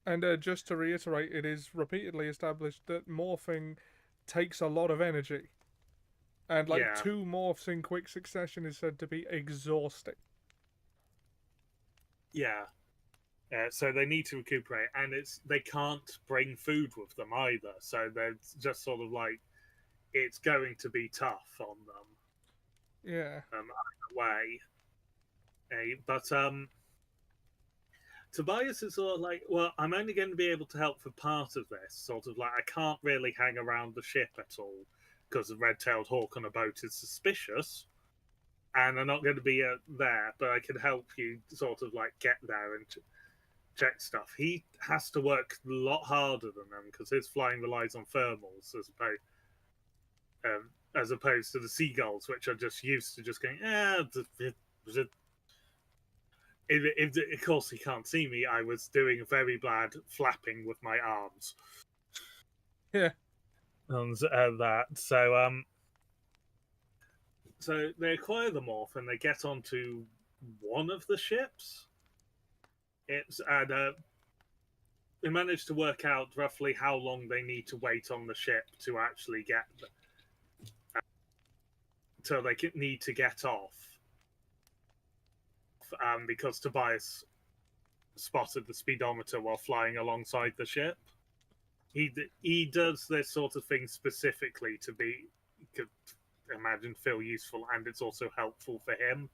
And just to reiterate, it is repeatedly established that morphing takes a lot of energy. And like Yeah, 2 morphs in quick succession is said to be exhausting. yeah. So they need to recuperate, and they can't bring food with them either. So they're just sort of like it's going to be tough on them. Yeah. Either way. But Tobias is sort of like, well, I'm only going to be able to help for part of this. Sort of like, I can't really hang around the ship at all because the red-tailed hawk on a boat is suspicious, and I'm not going to be there. But I can help you sort of like get there and check stuff. He has to work a lot harder than them because his flying relies on thermals as opposed to the seagulls, which are just used to just going, of course he can't see me. I was doing very bad flapping with my arms. Yeah. and that. So they acquire the morph and they get onto one of the ships. It's and they manage to work out roughly how long they need to wait on the ship to actually get till they need to get off. Because Tobias spotted the speedometer while flying alongside the ship. He does this sort of thing specifically to be, could imagine, feel useful, and it's also helpful for him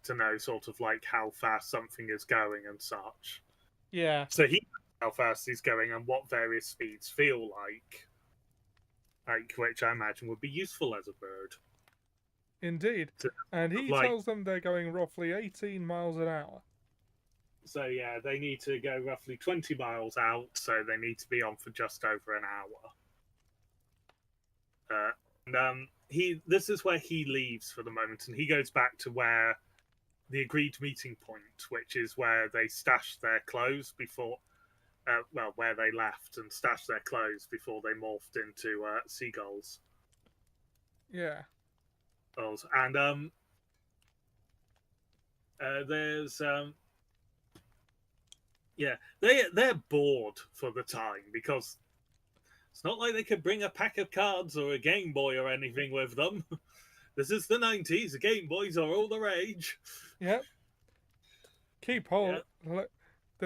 to know sort of like how fast something is going and such. Yeah, So he knows how fast he's going and what various speeds feel like which I imagine would be useful as a bird. indeed. To, And he like, tells them they're going roughly 18 miles an hour. so yeah, they need to go roughly 20 miles out, so they need to be on for just over an hour. And this is where he leaves for the moment, and he goes back to where the agreed meeting point, which is where they stashed their clothes before, where they left and stashed their clothes before they morphed into seagulls. Yeah. And there's yeah, they're bored for the time because it's not like they could bring a pack of cards or a Game Boy or anything with them. This is the 90s. The Game Boys are all the rage. Yep. Keep Yeah, all.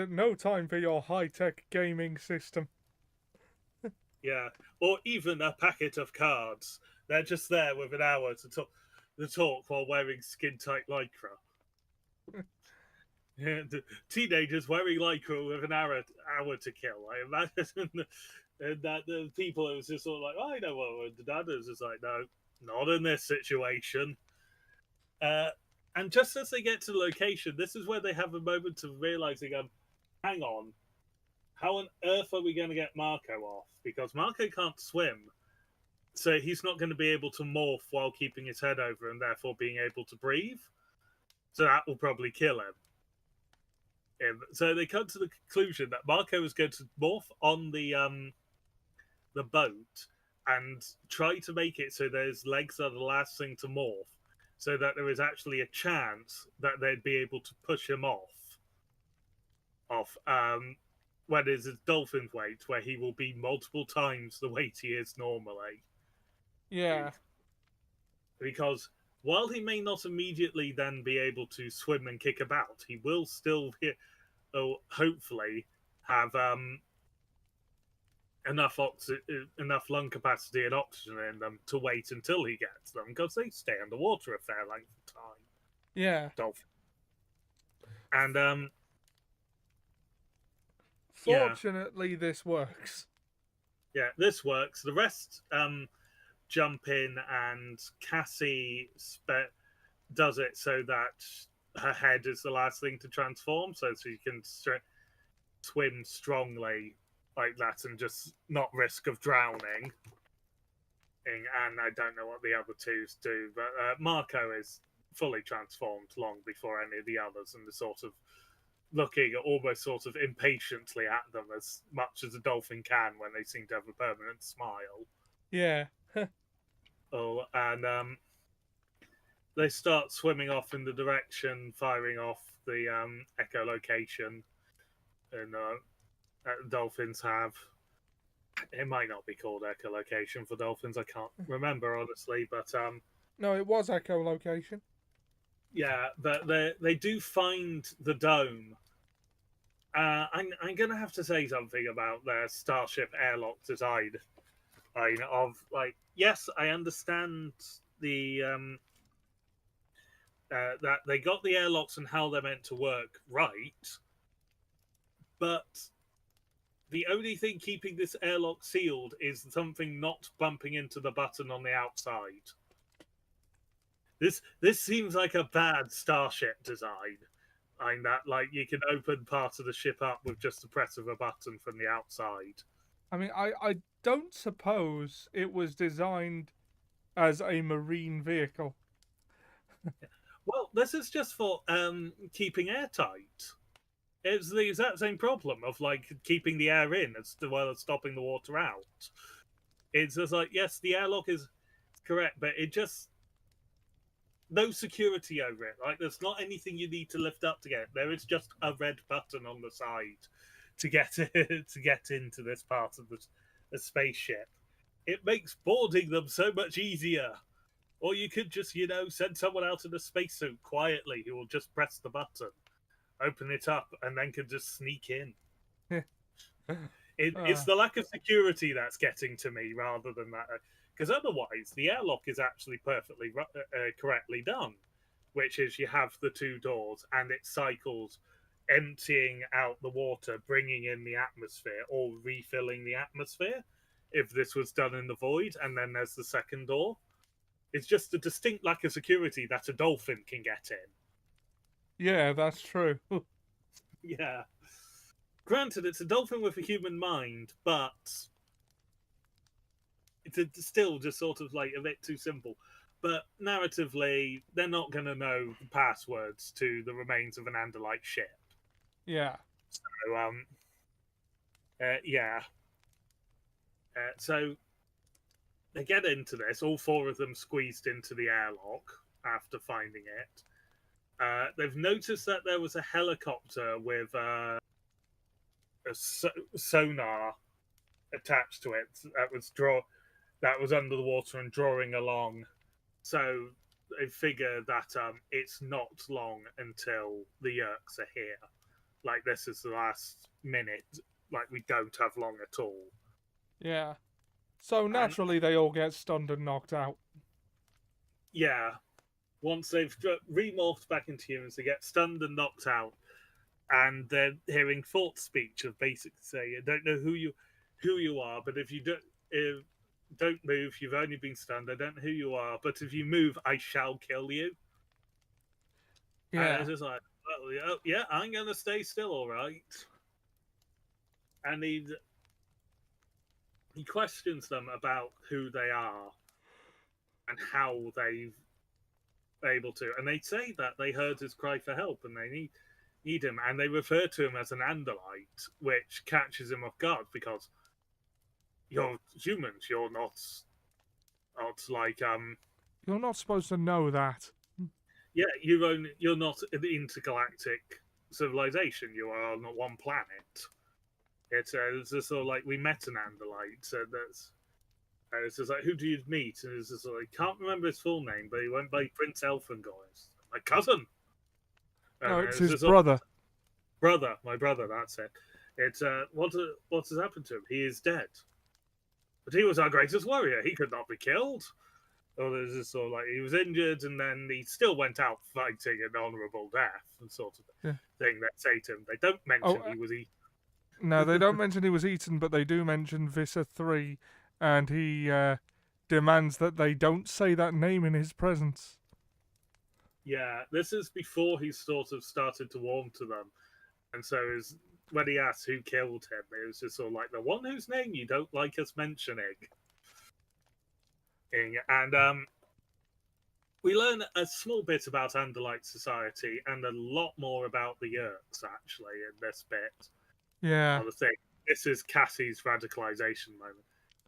No time for your high-tech gaming system. yeah. Or even a packet of cards. They're just there with an hour to talk while wearing skin-tight lycra. Yeah, the teenagers wearing lycra with an hour to kill. I imagine, and that the people, it was just sort of like, oh, I know what the dad is. Just like, no, not in this situation. Uh, and just as they get to the location, this is where they have a moment of realizing, hang on, how on earth are we going to get Marco off? Because Marco can't swim, so he's not going to be able to morph while keeping his head over and therefore being able to breathe. So that will probably kill him. So they come to the conclusion that Marco is going to morph on the boat and try to make it so his legs are the last thing to morph, so that there is actually a chance that they'd be able to push him off when it's his dolphin weight, where he will be multiple times the weight he is normally. Yeah. Because while he may not immediately then be able to swim and kick about, he will still hopefully have enough lung capacity and oxygen in them to wait until he gets them, because they stay underwater a fair length of time. Yeah. Dolphin. And yeah, Fortunately, this works. yeah, this works. The rest jump in, and Cassie does it so that her head is the last thing to transform, so she can swim strongly like that and just not risk of drowning. And I don't know what the other twos do, but Marco is fully transformed long before any of the others, and is sort of looking almost sort of impatiently at them, as much as a dolphin can when they seem to have a permanent smile. Yeah. And they start swimming off in the direction, firing off the echolocation, and dolphins have. It might not be called echolocation for dolphins. I can't remember honestly, but No, it was echolocation. yeah, but they do find the dome. I'm gonna have to say something about their Starship airlock design. Yes, I understand the that they got the airlocks and how they're meant to work right, but the only thing keeping this airlock sealed is something not bumping into the button on the outside. This seems like a bad Starship design. That like you can open part of the ship up with just the press of a button from the outside. I mean, I don't suppose it was designed as a marine vehicle. Well, this is just for keeping airtight. It's the exact same problem of like keeping the air in as well as stopping the water out. It's just like, yes, the airlock is correct, but it just no security over it. Like there's not anything you need to lift up to get. There is just a red button on the side to get to get into this part of the spaceship. It makes boarding them so much easier. Or you could just, send someone out in a spacesuit quietly who will just press the button, open it up, and then can just sneak in. It's uh, the lack of security that's getting to me rather than that. Because otherwise, the airlock is actually perfectly correctly done, which is you have the two doors and it cycles emptying out the water, bringing in the atmosphere, or refilling the atmosphere if this was done in the void. And then there's the second door. It's just a distinct lack of security that a dolphin can get in. yeah, that's true. Yeah. Granted, it's a dolphin with a human mind, but it's still just sort of like a bit too simple. But narratively, they're not going to know the passwords to the remains of an Andalite ship. Yeah. So, yeah. So they get into this, all four of them squeezed into the airlock after finding it. They've noticed that there was a helicopter with a sonar attached to it that was under the water and drawing along. So they figure that it's not long until the Yerks are here. Like this is the last minute. Like we don't have long at all. Yeah. So And naturally, they all get stunned and knocked out. yeah, once they've remorphed back into humans, they get stunned and knocked out, and they're hearing thought speech of basically saying, "I don't know who you are, but if you don't move, you've only been stunned. I don't know who you are, but if you move, I shall kill you." And Yeah. it's just like, oh, yeah, I'm gonna stay still, all right. And he questions them about who they are and how they've able to, and they say that they heard his cry for help and they need him, and they refer to him as an Andalite, which catches him off guard because you're humans, you're not like You're not supposed to know that. yeah, you're not an intergalactic civilization. You are on one planet. It's just sort of like we met an Andalite, so that's. It's just like, who do you meet? And it's just like, can't remember his full name, but he went by Prince Elfangor. My cousin. No, And it's it's his just brother. my brother. That's it. It's what has happened to him? He is dead. But he was our greatest warrior. He could not be killed. Or there's this sort of like he was injured, and then he still went out fighting an honourable death, and sort of Yeah. thing. That say to him, they don't Oh, mention he was eaten. no, they don't mention he was eaten, but they do mention Visser 3, and he demands that they don't say that name in his presence. Yeah, this is before he sort of started to warm to them, and so is when he asked who killed him, it was just sort of like the one whose name you don't like us mentioning. And we learn a small bit about Andalite society and a lot more about the Yerks actually in this bit Yeah. of the thing. This is Cassie's radicalization moment.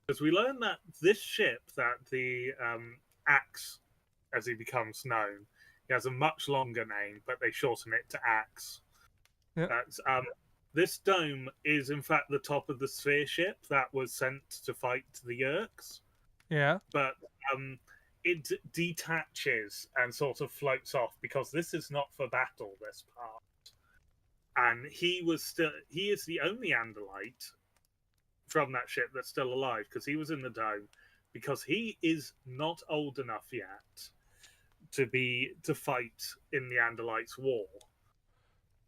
Because we learn that this ship, that the Axe, as he becomes known, he has a much longer name, but they shorten it to Axe. Yeah. That's this dome is in fact the top of the sphere ship that was sent to fight the Yerks, Yeah. but it detaches and sort of floats off because this is not for battle. This part, and he is the only Andalite from that ship that's still alive because he was in the dome because he is not old enough yet to fight in the Andalites' war.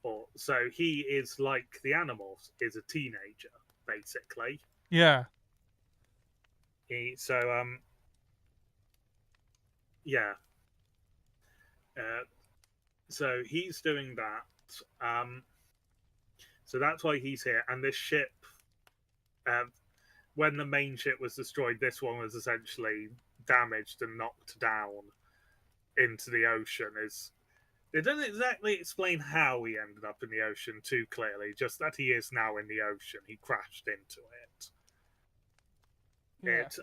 Or so he is like the Animorphs, is a teenager basically. Yeah. So yeah. So he's doing that. So that's why he's here. And this ship, when the main ship was destroyed, this one was essentially damaged and knocked down into the ocean. They don't exactly explain how he ended up in the ocean too clearly, just that he is now in the ocean. He crashed into it. Yeah. It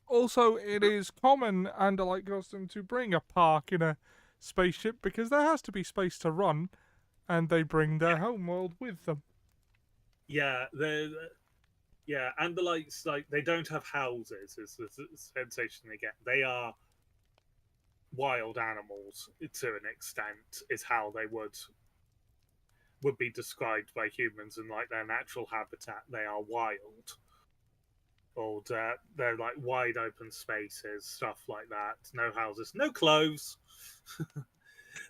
Also, it is common and a like custom to bring a park in a spaceship because there has to be space to run, and they bring their homeworld with them. yeah, yeah, and the lights, like, they don't have houses, is the sensation they get. They are wild animals to an extent, is how they would be described by humans, and like their natural habitat. They are wild. Or they're like wide open spaces, stuff like that. No houses, no clothes.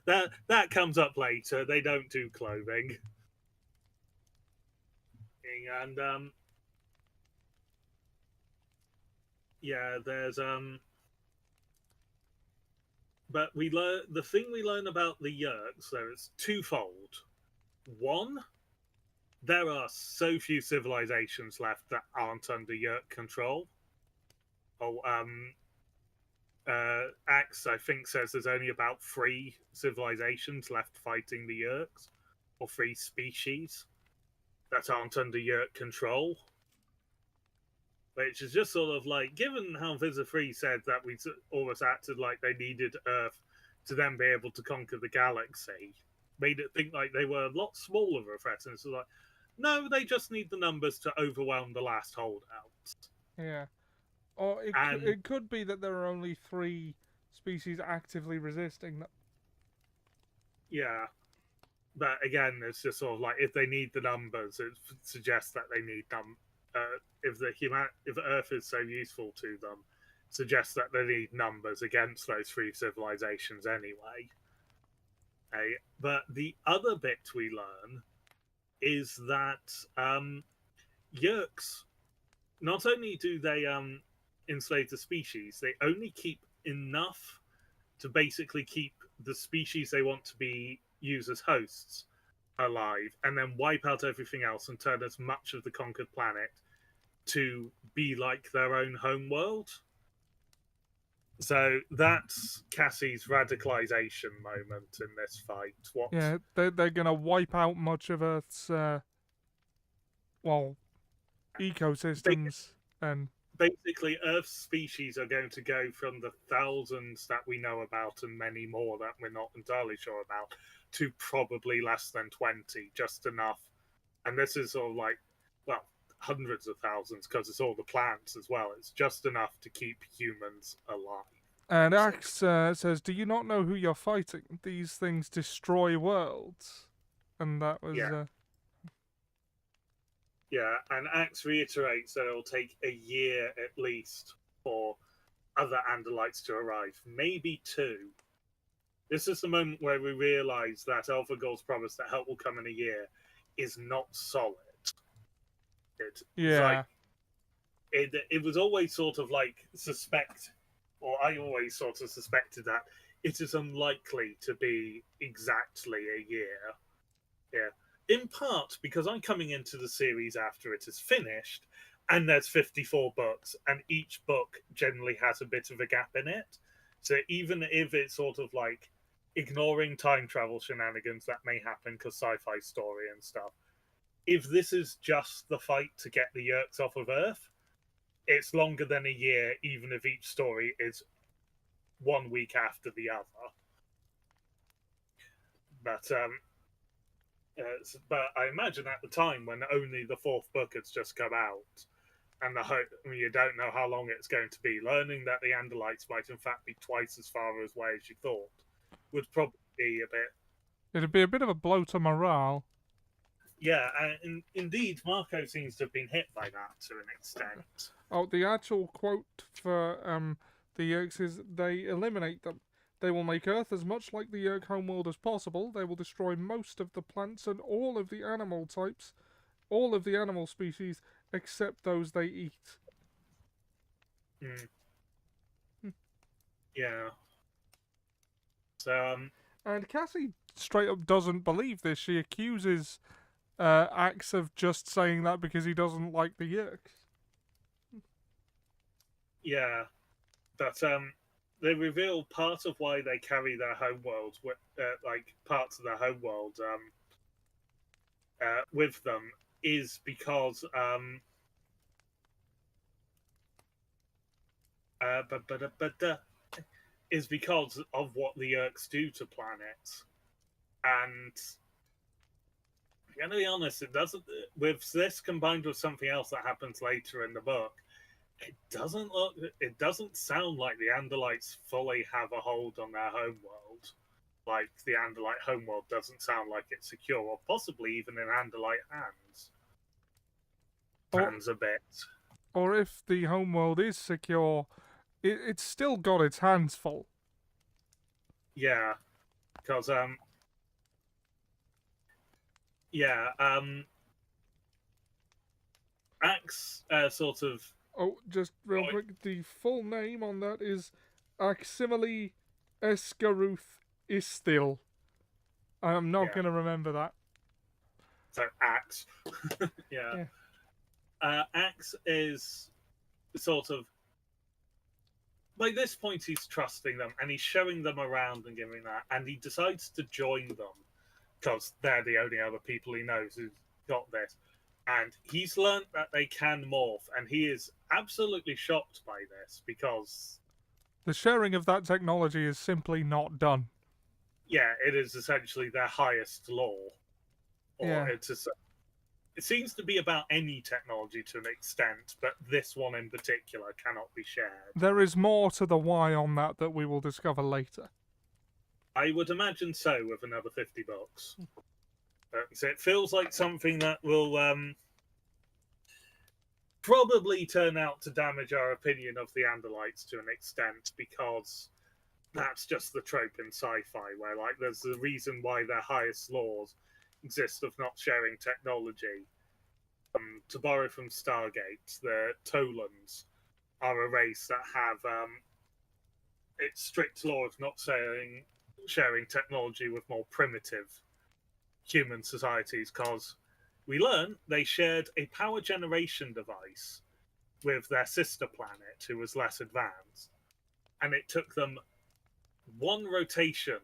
That comes up later. They don't do clothing. And yeah, there's but we learn the thing we learn about the Yerks. So it's twofold. One, there are so few civilizations left that aren't under Yerk control. Oh, Axe, I think, says there's only about 3 civilizations left fighting the Yerks, or 3 species that aren't under Yerk control. Which is just sort of like, given how Visor 3 said that we almost acted like they needed Earth to then be able to conquer the galaxy, made it think like they were a lot smaller of a threat. And it's like, no, they just need the numbers to overwhelm the last holdouts. Yeah. Or And it could be that there are only 3 species actively resisting them. yeah, but again, it's just sort of like, if they need the numbers, it suggests that they need them. If Earth is so useful to them, suggests that they need numbers against those 3 civilizations anyway. But the other bit we learn is that Yerks, not only do they enslave the species, they only keep enough to basically keep the species they want to be used as hosts alive, and then wipe out everything else and turn as much of the conquered planet to be like their own home world. So that's Cassie's radicalization moment in this fight. Yeah, they're gonna wipe out much of Earth's well ecosystems and Basically, Earth's species are going to go from the thousands that we know about and many more that we're not entirely sure about to probably less than 20, just enough. And this is all like, well, hundreds of thousands because it's all the plants as well. It's just enough to keep humans alive. And Axe says, "Do you not know who you're fighting? These things destroy worlds." And that was Yeah. Yeah, and Axe reiterates that it'll take a year at least for other Andalites to arrive, maybe 2. This is the moment where we realise that Elphegor's promise that help will come in a year is not solid. It's like yeah. it was always sort of like or I always sort of suspected that it is unlikely to be exactly a year. Yeah. In part because I'm coming into the series after it is finished, and there's 54 books, and each book generally has a bit of a gap in it. So even if it's sort of like ignoring time travel shenanigans that may happen because sci-fi story and stuff, if this is just the fight to get the Yerks off of Earth, it's longer than a year, even if each story is 1 week after the other. But but I imagine at the time when only the 4th book has just come out, and you don't know how long it's going to be, learning that the Andalites might in fact be twice as far away as you thought would probably be a bit. It'd be a bit of a blow to morale. Yeah, and indeed, Marco seems to have been hit by that to an extent. Oh, the actual quote for the Yerks is, "They eliminate them. They will make Earth as much like the Yerk homeworld as possible. They will destroy most of the plants and all of the animal types, all of the animal species, except those they eat." Mm. Yeah. So, And Cassie straight up doesn't believe this. She accuses Axe of just saying that because he doesn't like the Yerks. yeah. But they reveal part of why they carry their homeworld, like parts of their homeworld, with them, is because is because of what the Yerks do to planets. And I'm gonna be honest, it doesn't. With this combined with something else that happens later in the book, it doesn't look. It doesn't sound like the Andalites fully have a hold on their homeworld. Like the Andalite homeworld doesn't sound like it's secure, or possibly even in Andalite hands. Hands a bit. Or if the homeworld is secure, it's still got its hands full. Yeah, because Axe sort of. Oh, just real quick, the full name on that is Aximili Esgaruth Istil. I'm not going to remember that. So Axe. Yeah. Axe is sort of. By this point, he's trusting them and he's showing them around and giving that. And he decides to join them because they're the only other people he knows who've got this. And he's learnt that they can morph, and he is absolutely shocked by this because the sharing of that technology is simply not done. Yeah, it is essentially their highest law. Or it seems to be about any technology to an extent, but this one in particular cannot be shared. There is more to the why on that we will discover later. I would imagine so with another 50 books. So it feels like something that will probably turn out to damage our opinion of the Andalites to an extent, because that's just the trope in sci-fi, where like there's the reason why their highest laws exist of not sharing technology. To borrow from Stargate, the Tolans are a race that have its strict law of not sharing technology with more primitive human societies, because we learn they shared a power generation device with their sister planet, who was less advanced, and it took them one rotation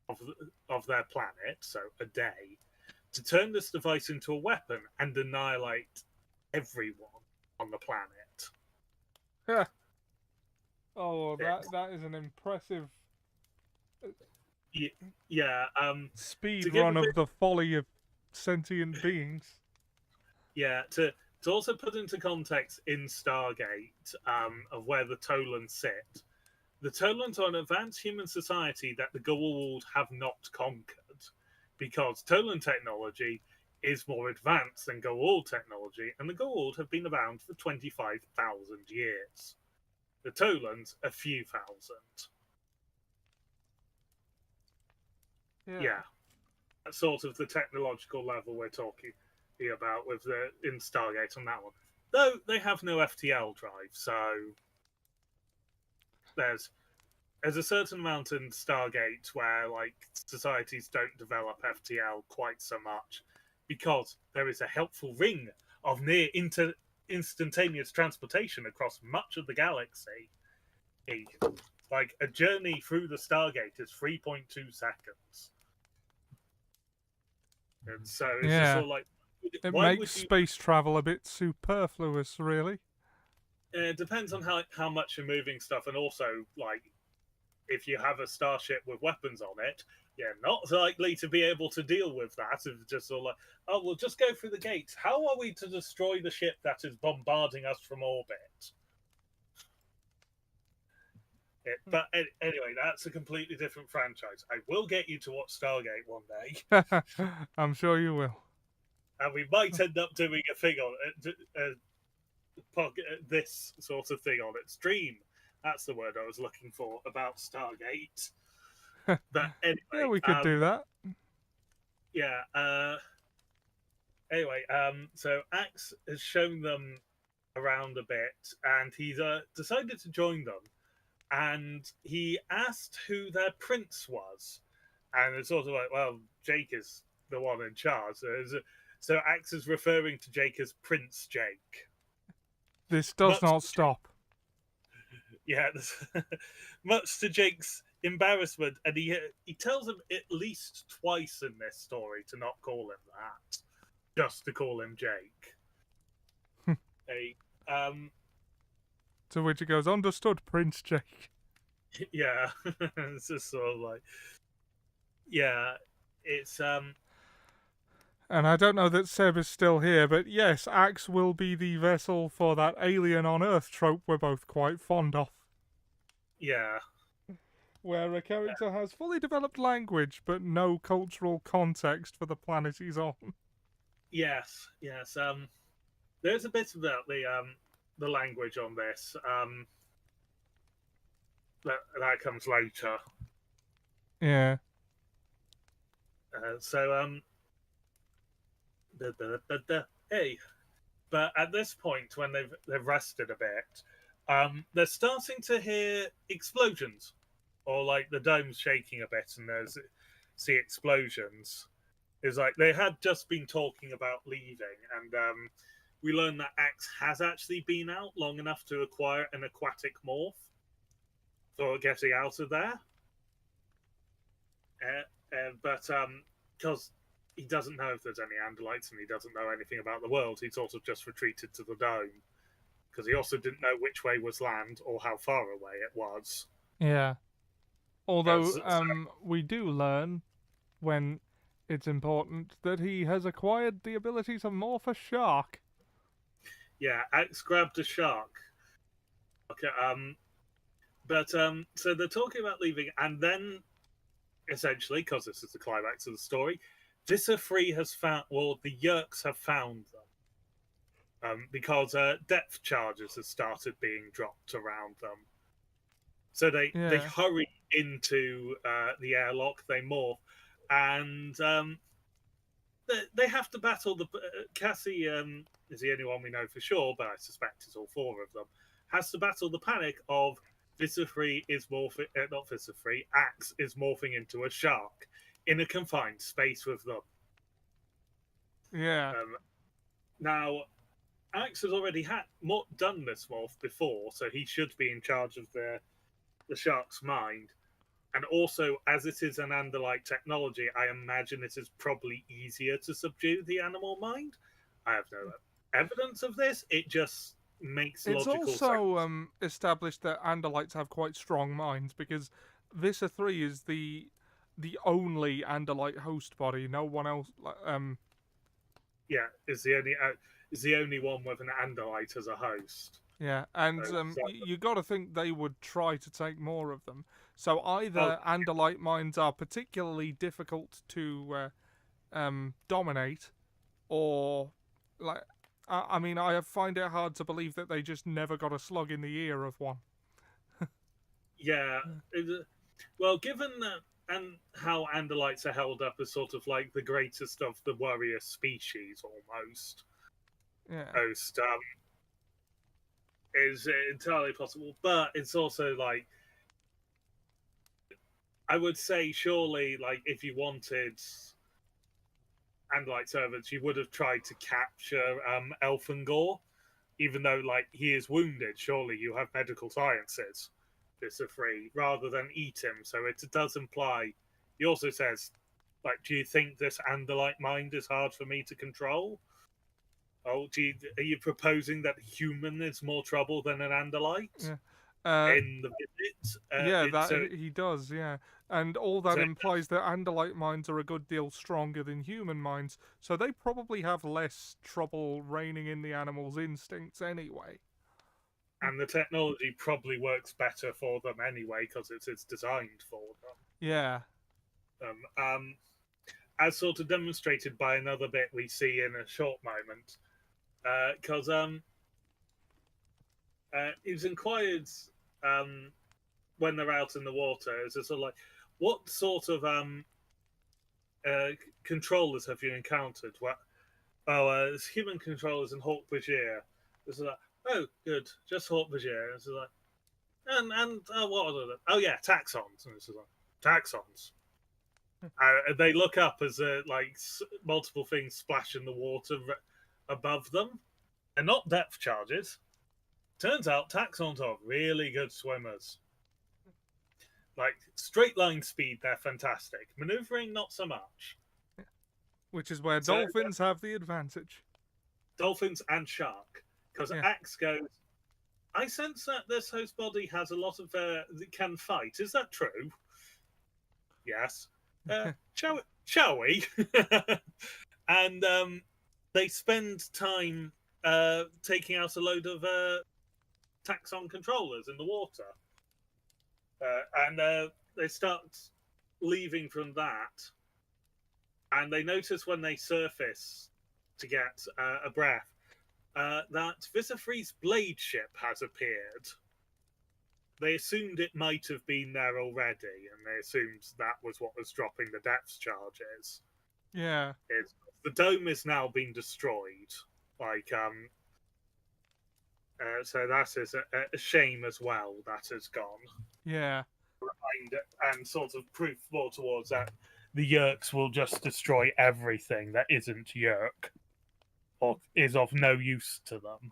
of their planet, so a day, to turn this device into a weapon and annihilate everyone on the planet. Yeah. Oh, that is an impressive speed run of the folly of sentient beings. Yeah, to also put into context in Stargate of where the Tolans sit. The Tolans are an advanced human society that the Goa'uld have not conquered, because Tolan technology is more advanced than Goa'uld technology, and the Goa'uld have been around for 25,000 years. The Tolans, a few thousand. Yeah. That's sort of the technological level we're talking about with in Stargate on that one. Though they have no FTL drive, so there's a certain amount in Stargate where like societies don't develop FTL quite so much, because there is a helpful ring of near instantaneous transportation across much of the galaxy. Like a journey through the Stargate is 3.2 seconds. And so it's just sort of like, it makes space travel a bit superfluous, really. It depends on how much you're moving stuff, and also like if you have a starship with weapons on it, you're not likely to be able to deal with that. It's just sort of like, oh, we'll just go through the gates. How are we to destroy the ship that is bombarding us from orbit? But anyway, that's a completely different franchise. I will get you to watch Stargate one day. I'm sure you will. And we might end up doing a thing on it, this sort of thing on it. Stream. That's the word I was looking for about Stargate. But anyway, yeah, we could do that. Yeah. Anyway, so Axe has shown them around a bit, and he's decided to join them. And he asked who their prince was, and it's sort of like, well, Jake is the one in charge. So Axe is referring to Jake as Prince Jake. This does not stop. Yeah, much to Jake's embarrassment, and he tells him at least twice in this story to not call him that, just to call him Jake. To which he goes, "Understood, Prince Jake." Yeah, it's just sort of like, yeah, it's And I don't know that Seb is still here, but yes, Axe will be the vessel for that alien on Earth trope we're both quite fond of. yeah, Where a character has fully developed language, but no cultural context for the planet he's on. yes. There's a bit about the language on this. That comes later. Yeah. So hey, but at this point, when they've rested a bit, they're starting to hear explosions, or like the dome's shaking a bit, and there's see explosions. It's like they had just been talking about leaving, and we learned that Axe has actually been out long enough to acquire an aquatic morph for getting out of there. But because he doesn't know if there's any Andalites and he doesn't know anything about the world, he sort of just retreated to the dome because he also didn't know which way was land or how far away it was. Yeah. Although, So, we do learn, when it's important, that he has acquired the ability to morph a shark. yeah, Axe grabbed a shark. Okay, so they're talking about leaving, and then essentially, because this is the climax of the story, Visser Free has found, well, the Yerks have found them. Because depth charges have started being dropped around them. So they Yeah. hurry into the airlock, they morph, and they have to battle the. Cassie is the only one we know for sure, but I suspect it's all four of them. Has to battle the panic of Visifree is morphing, not Visifree, Axe is morphing into a shark in a confined space with them. Yeah. Now, Axe has already done this morph before, so he should be in charge of the shark's mind. And also, as it is an Andalite technology, I imagine it is probably easier to subdue the animal mind. I have no evidence of this. It just makes It's logical also sense. established that Andalites have quite strong minds because Visser 3 is the only Andalite host body. No one else. Yeah, is the only one with an Andalite as a host. Yeah, and So, you got to think they would try to take more of them. So oh, either Andalite minds are particularly difficult to dominate, or like I mean, I find it hard to believe that they just never got a slug in the ear of one. yeah. Well, given that and how Andalites are held up as sort of like the greatest of the warrior species, almost. Yeah, Host is entirely possible, but it's also like I would say surely like if you wanted Andalite servants, you would have tried to capture Elfangor, even though like he is wounded. Surely you have medical sciences. This are free rather than eat him. So it does imply. He also says, like, do you think this Andalite mind is hard for me to control? Oh, are you proposing that human is more trouble than an Andalite yeah. Uh, in the visit? yeah, that he does. Yeah, and all that So implies that Andalite minds are a good deal stronger than human minds, so they probably have less trouble reining in the animal's instincts anyway. and the technology probably works better for them anyway because it's designed for Yeah, them. As sort of demonstrated by another bit we see in a short moment, because it was inquired when they're out in the water. It's sort of like, what sort of uh, controllers have you encountered? What? Oh, it's human controllers and Hawk Bajir. It's like, oh, good, just Hawk Bajir. It's like, and what are they? Oh yeah, taxons. And it's like taxons. They look up as like multiple things splash in the water above them. They're not depth charges. Turns out taxons are really good swimmers. Like straight line speed, they're fantastic. Maneuvering, not so much. which is where So dolphins have the advantage. dolphins and shark, because Yeah, Axe goes, I sense that this host body has a lot of can fight. Is that true? Yes. Shall we? And they spend time taking out a load of taxon controllers in the water, and they start leaving from that, and they notice when they surface to get a breath that Visafree's blade ship has appeared. They assumed it might have been there already, and they assumed that was what was dropping the depth charges. Yeah. The dome is now being destroyed. Like, so that is a shame as well. That has gone. Yeah. And sort of proof more towards that the Yerks will just destroy everything that isn't Yerk or is of no use to them.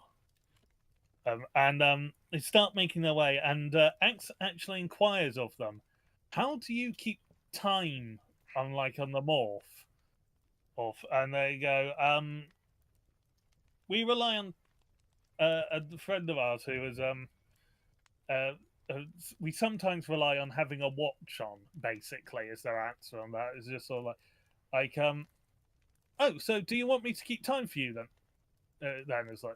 And they start making their way, and Axe actually inquires of them, "How do you keep time on the morph?" And they go, "We rely on a friend of ours who is uh, we sometimes rely on having a watch on." Basically, is their answer on that. It's just sort of oh, so do you want me to keep time for you then? Then it's like,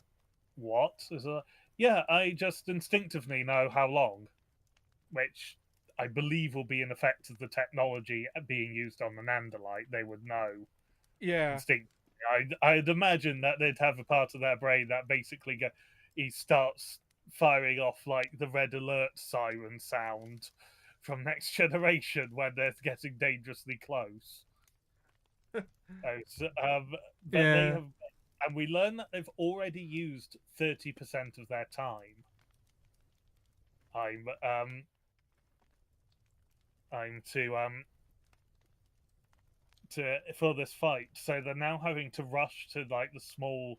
what? It's like, yeah, I just instinctively know how long, which I believe will be an effect of the technology being used on the Nandalite. They would know Yeah. instinctively. I'd imagine that they'd have a part of their brain that basically he starts firing off like the red alert siren sound from Next Generation when they're getting dangerously close. But they Yeah. have, and we learn that they've already used 30% of their time. I'm I'm to for this fight, so they're now having to rush to like the small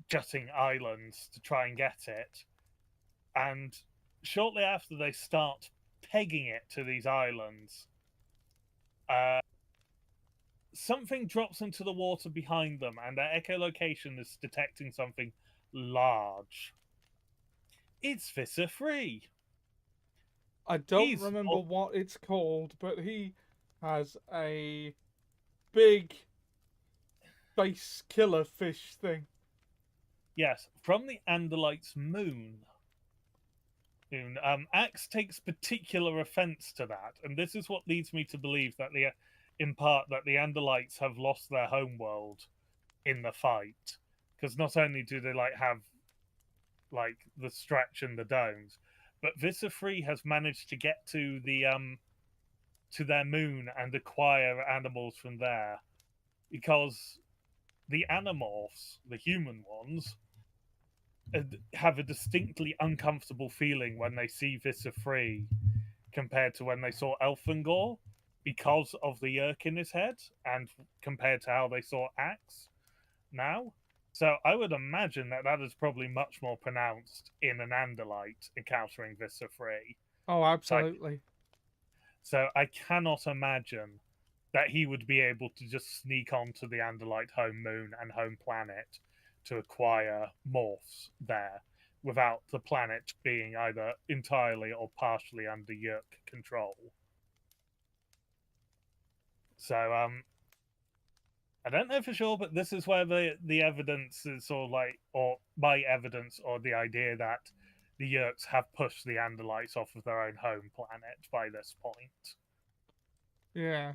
jutting islands to try and get it. And shortly after they start pegging it to these islands, uh, something drops into the water behind them, and their echolocation is detecting something large. It's Visser-Free. I don't He's remember what it's called, but he has a big face killer fish thing. yes, from the Andalite's moon. Axe takes particular offense to that, and this is what leads me to believe that in part, that the Andalites have lost their homeworld in the fight, because not only do they have the stretch and the domes, but Visser-Free has managed to get to their moon and acquire animals from there, because the Animorphs, the human ones, have a distinctly uncomfortable feeling when they see Visser-Free compared to when they saw Elfangor, because of the yerk in his head, and compared to how they saw Axe now. So I would imagine that that is probably much more pronounced in an Andalite encountering Visser-Free. Oh, So absolutely. I cannot imagine that he would be able to just sneak onto the Andalite home moon and home planet to acquire morphs there without the planet being either entirely or partially under Yerk control. So I don't know for sure, but this is where the evidence is sort of or my evidence, or the idea that the Yerks have pushed the Andalites off of their own home planet by this point. Yeah.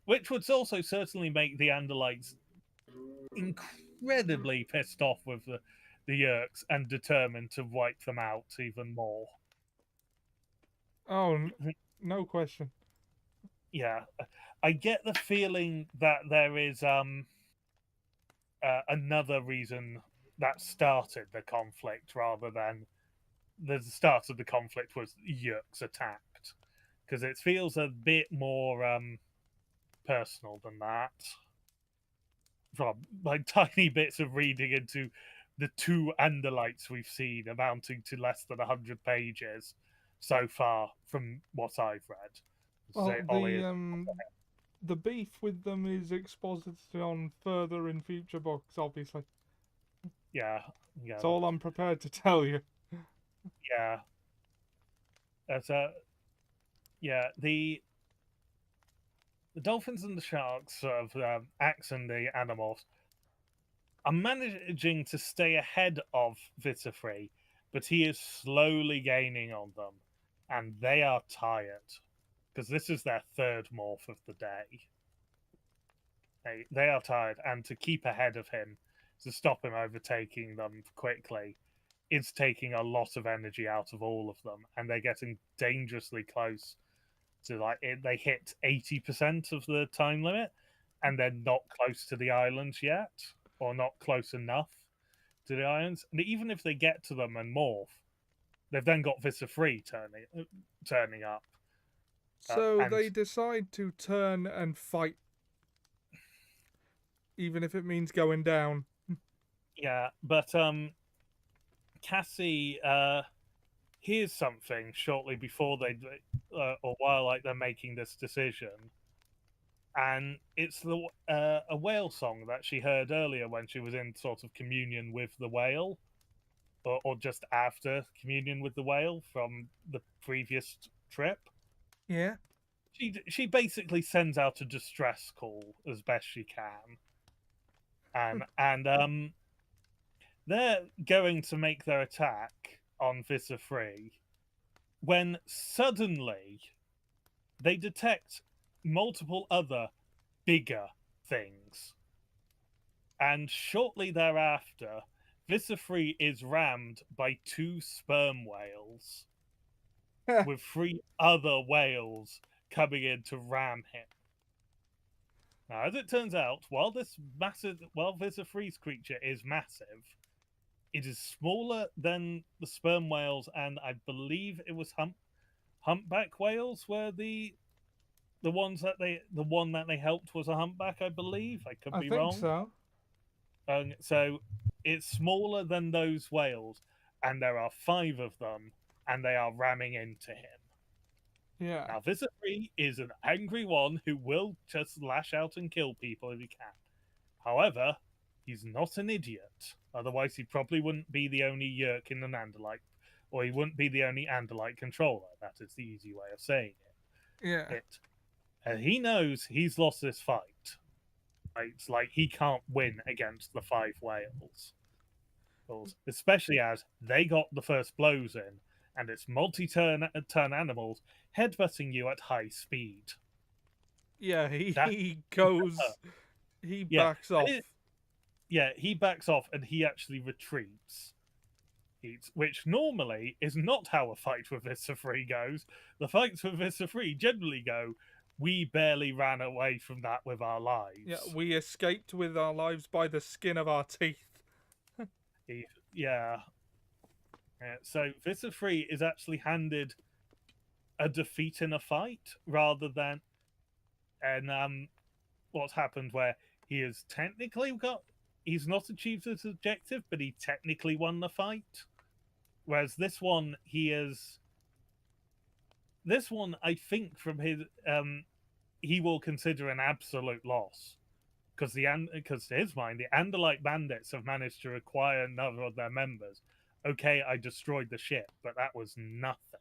Which would also certainly make the Andalites incredibly pissed off with the Yerks and determined to wipe them out even more. Oh, no question. Yeah, I get the feeling that there is another reason that started the conflict rather than the start of the conflict was Yerks attacked, because it feels a bit more personal than that. From tiny bits of reading into the two Andalites we've seen, amounting to less than 100 pages so far from what I've read. Well, Say Ollie is the beef with them is exposited on further in future books, obviously. Yeah, yeah, It's all I'm prepared to tell you. yeah. That's yeah. The dolphins and the sharks of Axe and the Animorphs are managing to stay ahead of Vitafree, but he is slowly gaining on them, and they are tired because this is their third morph of the day. They are tired, and to keep ahead of him, to stop him overtaking them quickly, it's taking a lot of energy out of all of them, and they're getting dangerously close to they hit 80% of the time limit, and they're not close to the islands yet, or not close enough to the islands. And even if they get to them and morph, they've then got Visa Free turning up, So and they decide to turn and fight, even if it means going down. yeah, but Cassie hears something shortly before or while they're making this decision, and it's a whale song that she heard earlier when she was in sort of communion with the whale, or just after communion with the whale from the previous trip. Yeah. She basically sends out a distress call as best she can, and they're going to make their attack on Visa Free when suddenly they detect multiple other bigger things. And shortly thereafter, Visafree is rammed by two sperm whales, with three other whales coming in to ram him. Now, as it turns out, while Visafree's creature is massive, it is smaller than the sperm whales, and I believe it was humpback whales were the one that they helped was a humpback, I believe. I could I be think wrong. so. So it's smaller than those whales, and there are five of them, and they are ramming into him. Yeah. Now, Visafree is an angry one who will just lash out and kill people if he can. However, he's not an idiot. Otherwise, he probably wouldn't be the only Yerk in the Andalite, or he wouldn't be the only Andalite controller. That is the easy way of saying Yeah. it. And he knows he's lost this fight. It's like he can't win against the five whales, especially as they got the first blows in, and it's multi-turn animals headbutting you at high speed. Yeah, That he goes, he yeah, backs off. yeah, he backs off and he actually retreats. Which normally is not how a fight with Vista Free goes. The fights with Vista Free generally go, we barely ran away from that with our Yeah, lives. we escaped with our lives by the skin of our teeth. Yeah. So Vista Free is actually handed a defeat in a fight rather than what's happened where he has technically he's not achieved his objective, but he technically won the fight. Whereas this one I think from his he will consider an absolute loss because to his mind the Andalite bandits have managed to acquire another of their members. Okay, I destroyed the ship, but that was nothing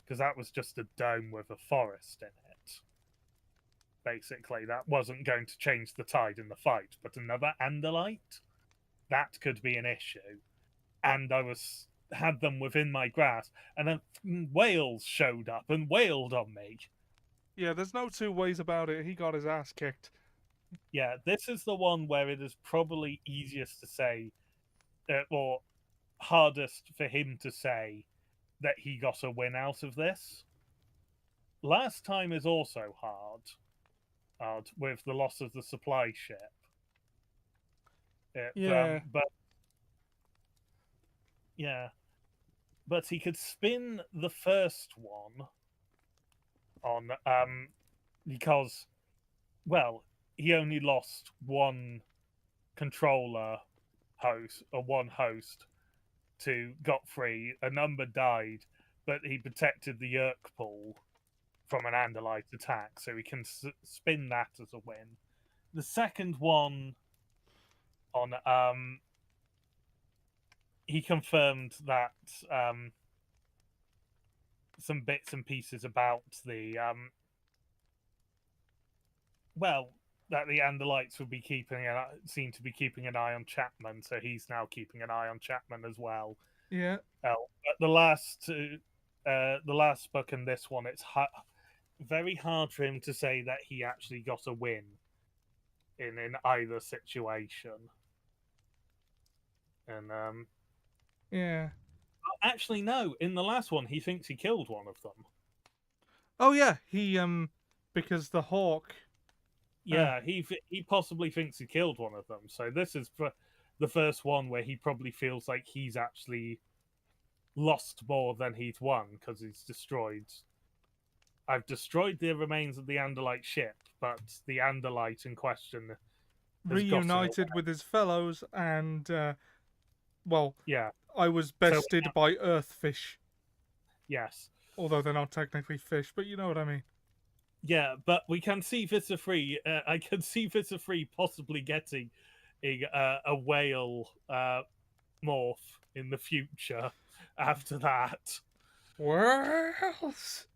because that was just a dome with a forest in it. Basically, that wasn't going to change the tide in the fight, but another Andalite, that could be an issue. And I had them within my grasp, and then whales showed up and wailed on me. Yeah, there's no two ways about it. He got his ass kicked. Yeah, this is the one where it is probably easiest to say, or hardest for him to say that he got a win out of this. Last time is also hard with the loss of the supply ship. Yeah. But yeah, but he could spin the first one on because well, he only lost one controller host or one host to Godfrey. A number died, but he protected the Yerk pool from an Andalite attack, so he can spin that as a win. The second one on he confirmed that some bits and pieces about the that the Andalites would be seem to be keeping an eye on Chapman, so he's now keeping an eye on Chapman as well. Yeah. But the last book and this one, it's very hard for him to say that he actually got a win in either situation. And Yeah. actually, no. In the last one, he thinks he killed one of them. Oh yeah, he because the hawk. Yeah, he possibly thinks he killed one of them. So this is the first one where he probably feels like he's actually lost more than he's won because he's destroyed. I've destroyed the remains of the Andalite ship, but the Andalite in question has reunited with his fellows, and well, yeah, I was bested by Earthfish. Yes. Although they're not technically fish, but you know what I mean. Yeah, but we can see Vita3. I can see Vita3 possibly getting a whale morph in the future after that. Whales!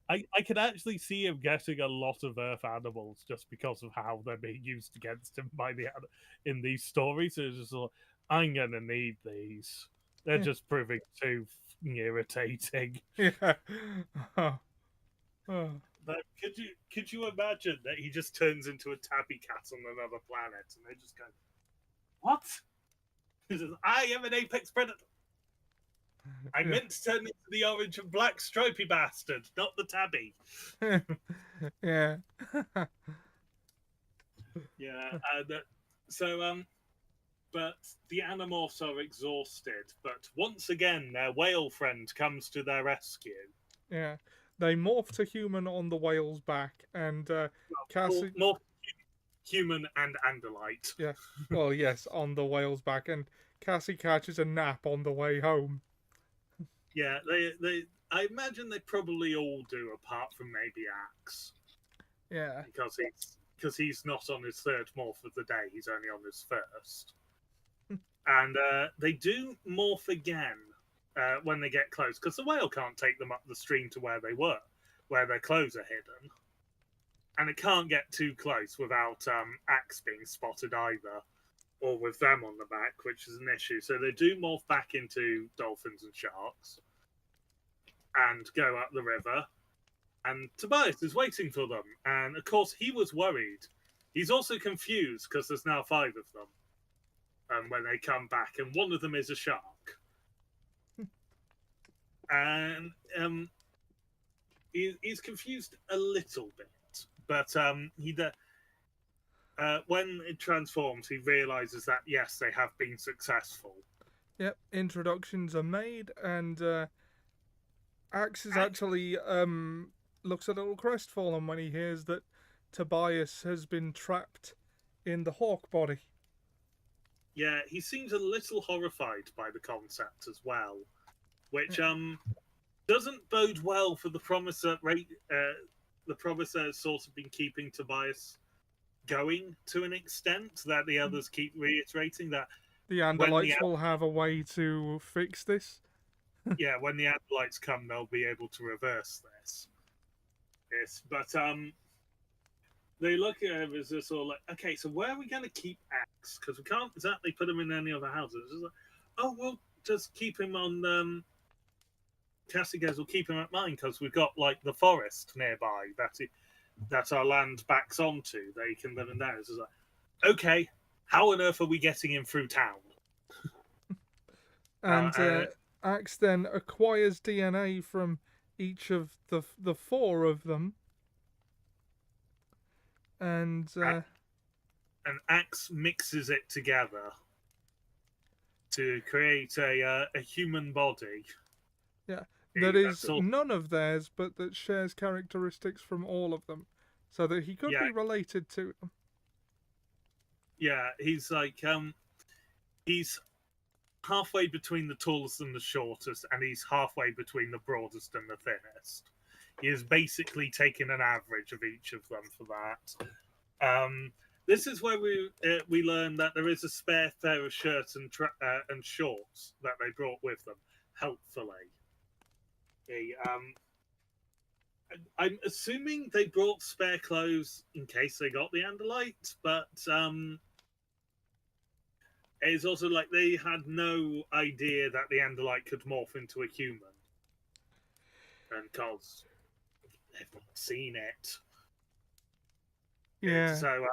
I could actually see him getting a lot of Earth animals just because of how they're being used against him in these stories. It's just like, I'm gonna need these. They're just proving too irritating. Yeah. Oh. But could you imagine that he just turns into a tabby cat on another planet and they just go, what? He says, I am an apex predator. I meant to turn into the orange and black stripy bastard, not the tabby. Yeah. Yeah. But the Animorphs are exhausted. But once again, their whale friend comes to their rescue. Yeah. They morph to human on the whale's back, and Cassie... More human and Andalite. Yeah. Well, yes, on the whale's back, and Cassie catches a nap on the way home. Yeah, I imagine they probably all do, apart from maybe Axe. Yeah. Because he's not on his third morph of the day, he's only on his first. And they do morph again when they get close, because the whale can't take them up the stream to where they were, where their clothes are hidden. And it can't get too close without Axe being spotted either, or with them on the back, which is an issue. So they do morph back into dolphins and sharks and go up the river. And Tobias is waiting for them. And of course, he was worried. He's also confused because there's now 5 of them when they come back, and one of them is a shark. And he's confused a little bit. But when it transforms, he realizes that, yes, they have been successful. Yep, introductions are made, and Axe is actually looks a little crestfallen when he hears that Tobias has been trapped in the hawk body. Yeah, he seems a little horrified by the concept as well, which doesn't bode well for the promise that the promiser has sort of been keeping Tobias going to an extent, that the others keep reiterating that the Andalites will have a way to fix this. Yeah, when the Andalites come, they'll be able to reverse this. Yes, but they look at him as this all like, okay, so where are we going to keep Axe? Because we can't exactly put him in any other houses. It's like, oh, we'll just keep him on. Cassie goes, we'll keep him at mine because we've got like the forest nearby that our land backs onto. They can live in there. It's like, okay, how on earth are we getting him through town? And Axe then acquires DNA from each of the 4 of them, and Axe mixes it together to create a human body. Yeah, that is none of theirs, but that shares characteristics from all of them, so that he could be related to them. Yeah, he's like he's halfway between the tallest and the shortest, and he's halfway between the broadest and the thinnest. He has basically taken an average of each of them for that. this is where we learn that there is a spare pair of shirts and shorts that they brought with them, helpfully. I'm assuming they brought spare clothes in case they got the Andalite, but it's also like they had no idea that the Andalite could morph into a human, and because they've not seen it. Yeah. So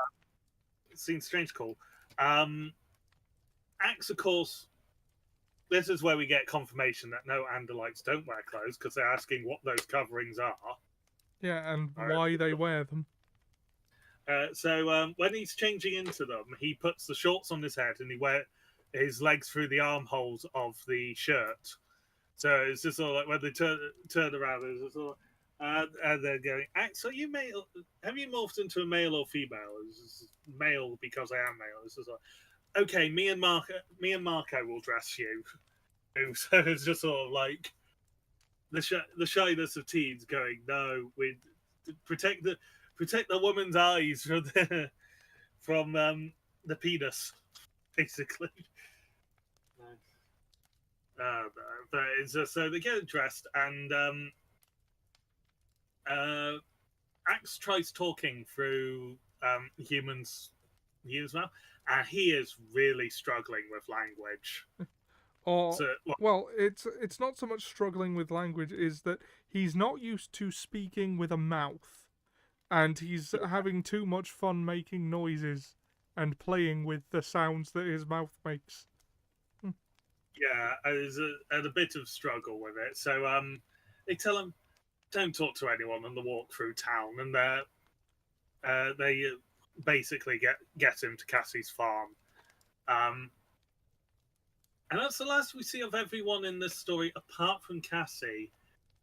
it seems strange. Cool. Axe, of course, this is where we get confirmation that no Andalites don't wear clothes because they're asking what those coverings are. Yeah, and why they wear them. So when he's changing into them, he puts the shorts on his head and he wears his legs through the armholes of the shirt. So it's just all like when they turn around, it's just all, and they're going, "Axe, are you male? Have you morphed into a male or female?" It's male because I am male. It's just like, okay, me and Marco will dress you. So it's just sort of like the shyness of teens going, no, we protect the woman's eyes from the penis, basically. But it's just, so they get dressed, and Axe tries talking through humans' mouth, and he is really struggling with language. Or So, well, it's not so much struggling with language, is that he's not used to speaking with a mouth, and he's having too much fun making noises and playing with the sounds that his mouth makes. yeah, there's a bit of struggle with it. So they tell him don't talk to anyone on the walk through town, and they basically get him to Cassie's farm. Um, and that's the last we see of everyone in this story, apart from Cassie,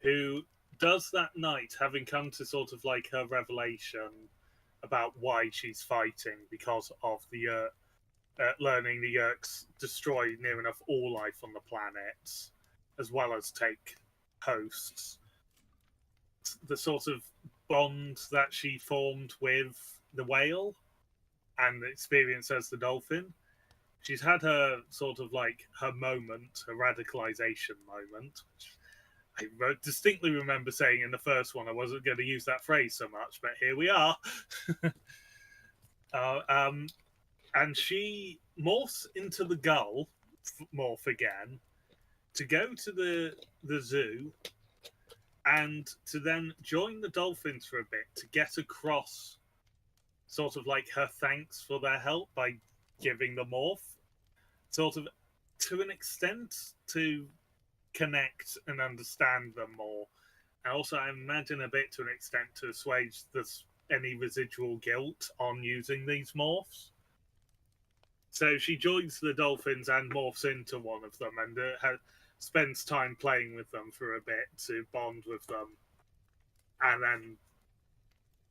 who does that night, having come to sort of like her revelation about why she's fighting because of the learning the Yerks destroy near enough all life on the planet, as well as take hosts. The sort of bond that she formed with the whale and the experience as the dolphin. She's had her sort of like her moment, her radicalization moment, which I distinctly remember saying in the first one I wasn't going to use that phrase so much, but here we are. uh, um, and she morphs into the gull morph again to go to the zoo and to then join the dolphins for a bit to get across sort of like her thanks for their help by giving the morph, sort of to an extent to connect and understand them more. And also, I imagine a bit to an extent to assuage any residual guilt on using these morphs. So she joins the dolphins and morphs into one of them and spends time playing with them for a bit to bond with them. And then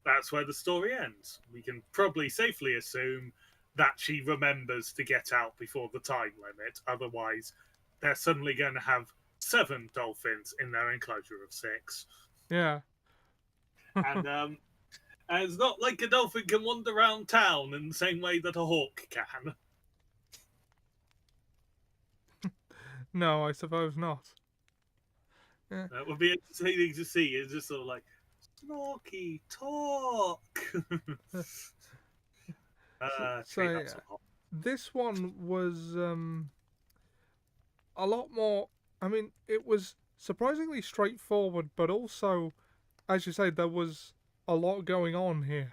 that's where the story ends. We can probably safely assume that she remembers to get out before the time limit. Otherwise, they're suddenly going to have 7 dolphins in their enclosure of 6. Yeah. And it's not like a dolphin can wander around town in the same way that a hawk can. No, I suppose not. Yeah. That would be entertaining to see. It's just sort of like, Snorky, talk! So yeah, this one was a lot more. I mean, it was surprisingly straightforward, but also, as you say, there was a lot going on here.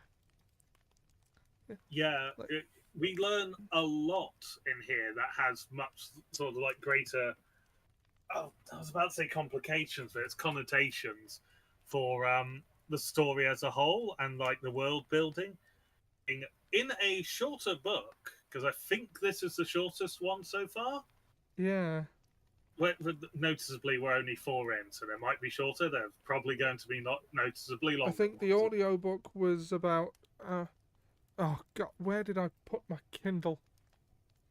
Yeah, Like, we learn a lot in here that has much sort of like greater. Oh, I was about to say complications, but it's connotations for the story as a whole and like the world building in a shorter book, because I think this is the shortest one so far. yeah, Noticeably, we're only 4 in, so they might be shorter. They're probably going to be not noticeably longer. I think the audiobook was about. Oh God, where did I put my Kindle?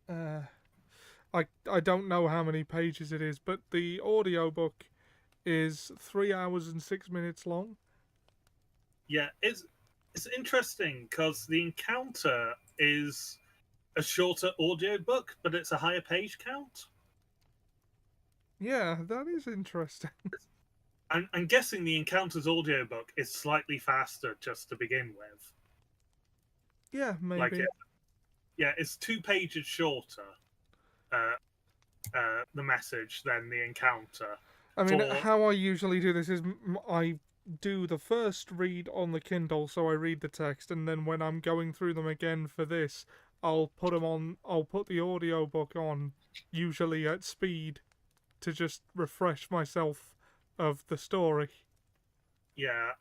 I don't know how many pages it is, but the audiobook is 3 hours and 6 minutes long. Yeah, it's interesting because the encounter is a shorter audiobook, but it's a higher page count. Yeah, that is interesting. I'm guessing the encounter's audiobook is slightly faster just to begin with. Yeah, Like, maybe. yeah, it's 2 pages shorter, uh, the message, than the encounter. I mean, For how I usually do this is I do the first read on the Kindle, so I read the text, and then when I'm going through them again for this, I'll put them on. I'll put the audiobook on, usually at speed, to just refresh myself of the story. yeah,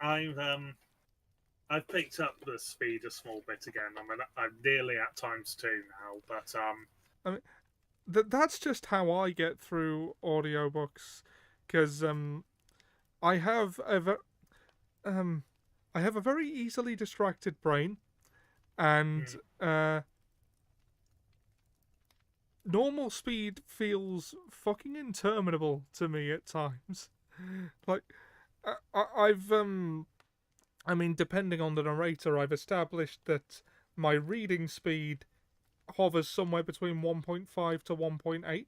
I've picked up the speed a small bit again. I'm nearly at times 2 now, but I mean, that's just how I get through audiobooks, because I have um, I have a very easily distracted brain, and mm, normal speed feels fucking interminable to me at times. Like, I've I mean, depending on the narrator, I've established that my reading speed hovers somewhere between 1.5 to 1.8,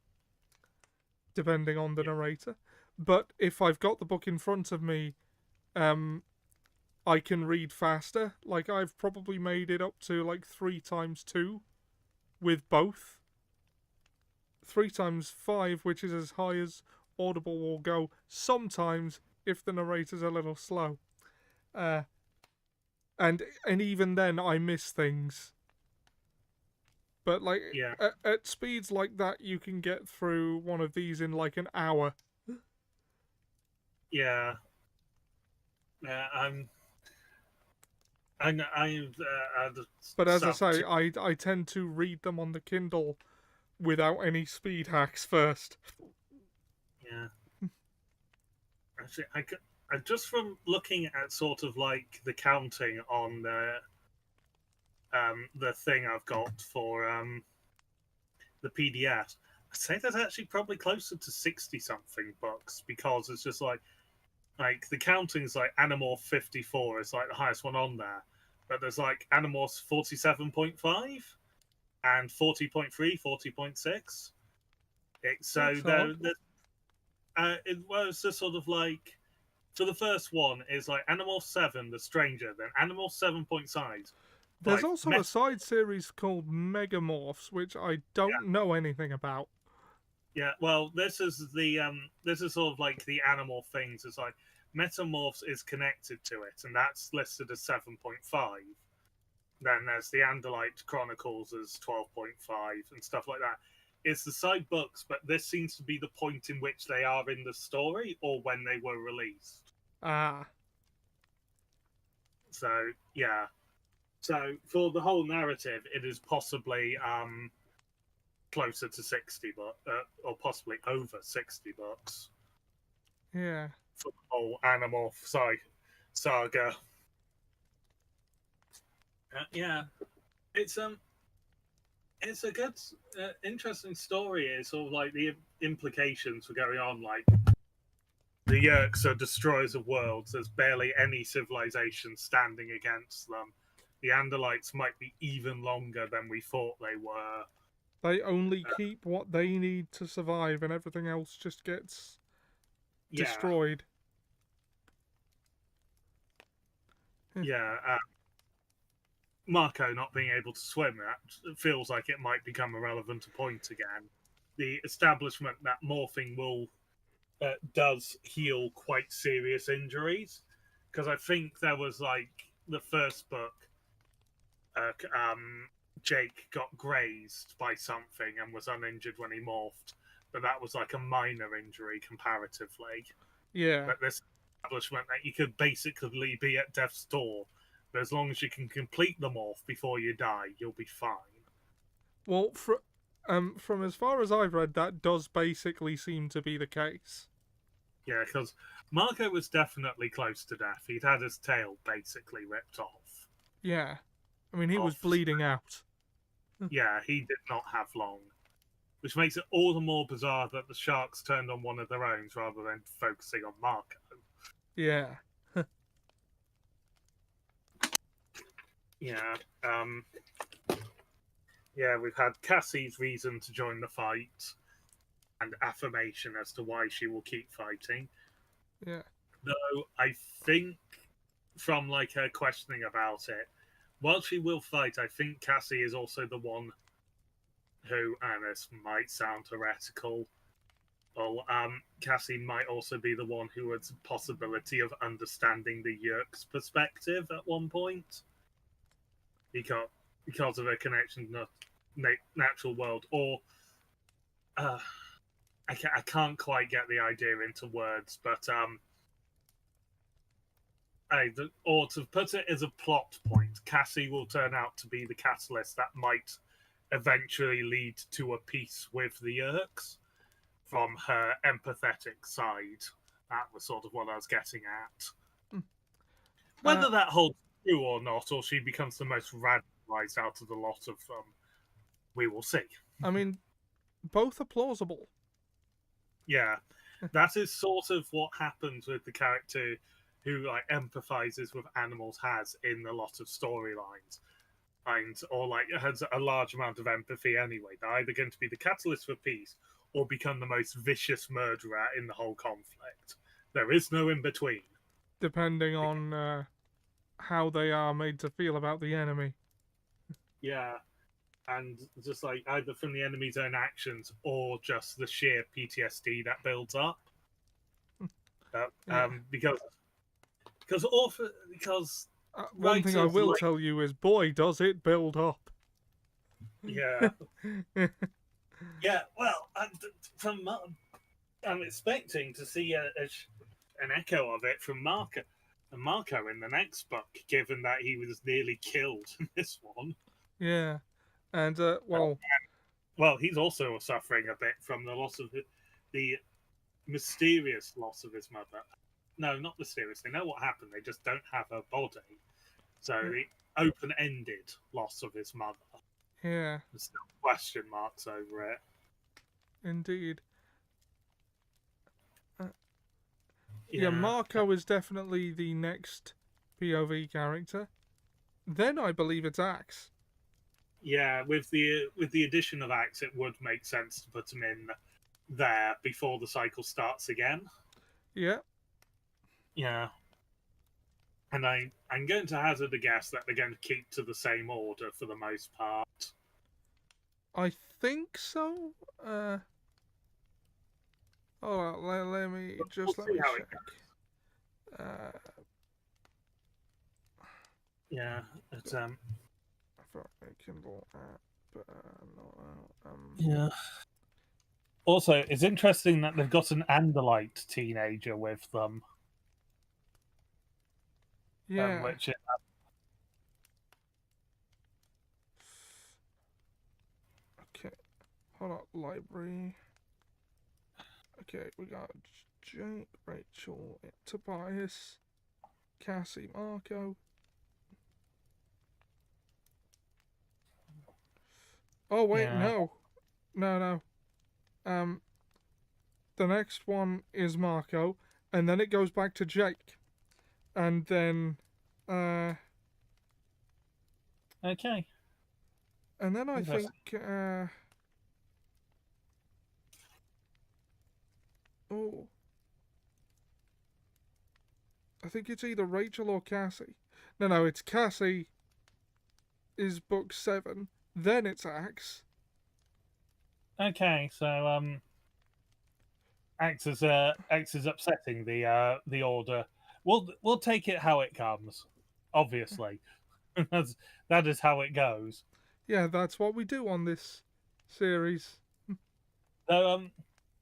depending on the yeah, narrator. But if I've got the book in front of me, um, I can read faster. Like, I've probably made it up to like 3 times 2 with both. 3 times 5, which is as high as Audible will go sometimes if the narrator's a little slow. Uh, and even then, I miss things. But like yeah, at speeds like that, you can get through one of these in like an hour. yeah. I'm I've But as I sub say, to I tend to read them on the Kindle without any speed hacks first. yeah. Actually, I just from looking at sort of like the counting on the thing I've got for the PDF, I'd say that's actually probably closer to 60 something books because it's just like the counting's like Animorph 54 is like the highest one on there, but there's like Animorphs 47.5 and 40.3, 40.6. So That's odd. it was just sort of like, so the first one is like Animorph 7, The Stranger, then Animorph 7.5, There's like also a side series called Megamorphs, which I don't know anything about. yeah, well, this is sort of like the animal things. It's like Metamorphs is connected to it, and that's listed as 7.5. Then there's the Andalite Chronicles as 12.5 and stuff like that. It's the side books, but this seems to be the point in which they are in the story or when they were released. Ah, So yeah. So for the whole narrative, it is possibly closer to 60, but or possibly over 60 books yeah. for the whole Animorph saga. Yeah, it's um, it's a good, interesting story. It's sort of like the implications for going on. Like the Yerks are destroyers of worlds. There's barely any civilization standing against them. The Andalites might be even longer than we thought they were. They only keep what they need to survive, and everything else just gets Yeah, destroyed. yeah. Marco not being able to swim, that feels like it might become a relevant point again. The establishment that morphing will does heal quite serious injuries, because I think there was like the first book, uh, um, Jake got grazed by something and was uninjured when he morphed, but that was like a minor injury comparatively. Yeah. But this establishment that you could basically be at death's door, but as long as you can complete the morph before you die, you'll be fine. Well, from as far as I've read, that does basically seem to be the case. Yeah, because Marco was definitely close to death. He'd had his tail basically ripped off. Yeah. I mean, he was Off. bleeding out. Yeah, he did not have long, which makes it all the more bizarre that the sharks turned on one of their own rather than focusing on Marco. Yeah. yeah, yeah, we've had Cassie's reason to join the fight and affirmation as to why she will keep fighting. Yeah. Though I think from like her questioning about it, while she will fight, I think Cassie is also the one who, and this might sound heretical, well, Cassie might also be the one who has a possibility of understanding the Yerk's perspective at one point, because of her connection to the natural world, or uh, I can't quite get the idea into words, but or to put it as a plot point, Cassie will turn out to be the catalyst that might eventually lead to a peace with the Yerks from her empathetic side. That was sort of what I was getting at. Mm. Whether that holds true or not, or she becomes the most radicalized out of the lot of we will see. I mean, both are plausible. Yeah, that is sort of what happens with the character who like empathizes with animals has in a lot of storylines, and or like has a large amount of empathy anyway. They're either going to be the catalyst for peace or become the most vicious murderer in the whole conflict. There is no in between. Depending on how they are made to feel about the enemy. Yeah, and just like either from the enemy's own actions or just the sheer PTSD that builds up. Yeah. Because One thing I writers will like, tell you is, boy, does it build up. yeah, yeah. Well, from I'm expecting to see an echo of it from Marco in the next book, given that he was nearly killed in this one. Yeah. And, well, Well, he's also suffering a bit from the loss of the mysterious loss of his mother. No, not mysterious. They know what happened. They just don't have her body. So the open-ended loss of his mother. yeah, There's still question marks over it. indeed. Yeah, Marco is definitely the next POV character. Then I believe it's Axe. yeah. With the addition of Axe, it would make sense to put him in there before the cycle starts again. Yeah. Yeah. And I'm going to hazard a guess that they're going to keep to the same order for the most part. I think so. Hold on, let me We'll see how check. it goes. Yeah, it's Kindle app, yeah. Also, it's interesting that they've got an Andalite teenager with them. Yeah. Which is, Okay. Hold on, library. Okay, we got Jake, Rachel, Tobias, Cassie, Marco. Oh wait, yeah. no. The next one is Marco, and then it goes back to Jake, and then Okay. and then I think oh, I think it's either Rachel or Cassie. No, it's Cassie. Is book 7. Then it's Axe. Okay, so Axe is upsetting the order. We'll take it how it comes. Obviously, that is how it goes. Yeah, that's what we do on this series. So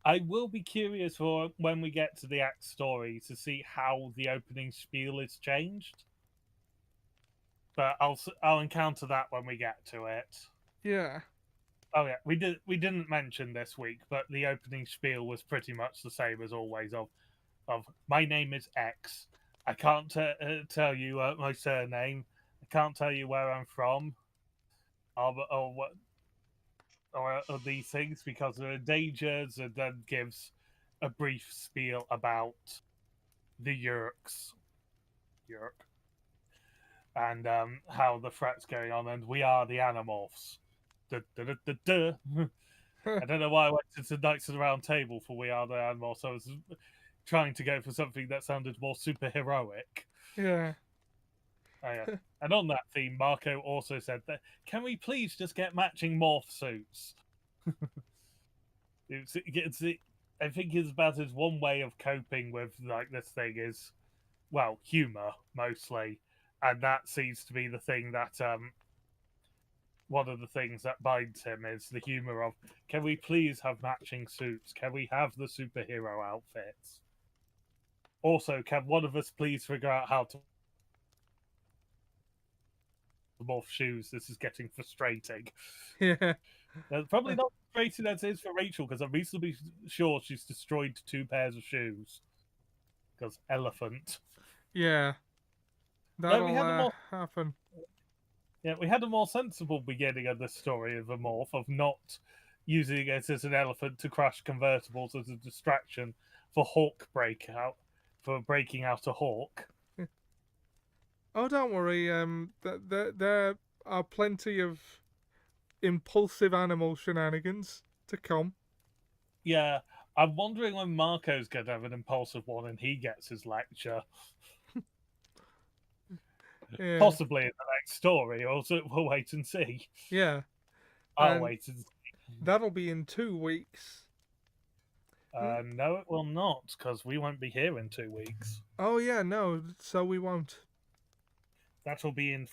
I will be curious for when we get to the Axe story to see how the opening spiel is changed. But I'll encounter that when we get to it. Yeah. Oh yeah, we didn't mention this week, but the opening spiel was pretty much the same as always. Of my name is X. I can't tell you my surname. I can't tell you where I'm from, or what, or these things because there are dangers, and then gives a brief spiel about the Yerks. Yerk. and how the threat's going on, and we are the Animorphs. Duh, duh, duh, duh, duh. I don't know why I went to Knights of the Round Table for We Are the Animorphs. I was trying to go for something that sounded more superheroic. Yeah. Oh, yeah. And on that theme, Marco also said that, can we please just get matching morph suits? I think it's about his one way of coping with like this thing is, well, humor mostly, and that seems to be the thing that one of the things that binds him is the humor of, can we please have matching suits? Can we have the superhero outfits? Also, can one of us please figure out how to morph shoes? This is getting frustrating. Yeah. Probably not frustrating as it is for Rachel, because I'm reasonably sure she's destroyed 2 pairs of shoes. Because elephant. Yeah. No, we That'll had a more happen. we had a more sensible beginning of the story of the morph, of not using it as an elephant to crush convertibles as a distraction for breaking out a hawk. Oh, don't worry. There are plenty of impulsive animal shenanigans to come. Yeah, I'm wondering when Marco's going to have an impulsive one and he gets his lecture. Yeah. Possibly in the next story, or we'll wait and see. Yeah. I'll And wait and see. that'll be in 2 weeks. No, it will not, because we won't be here in 2 weeks. Oh yeah, no, so we won't. That'll be in.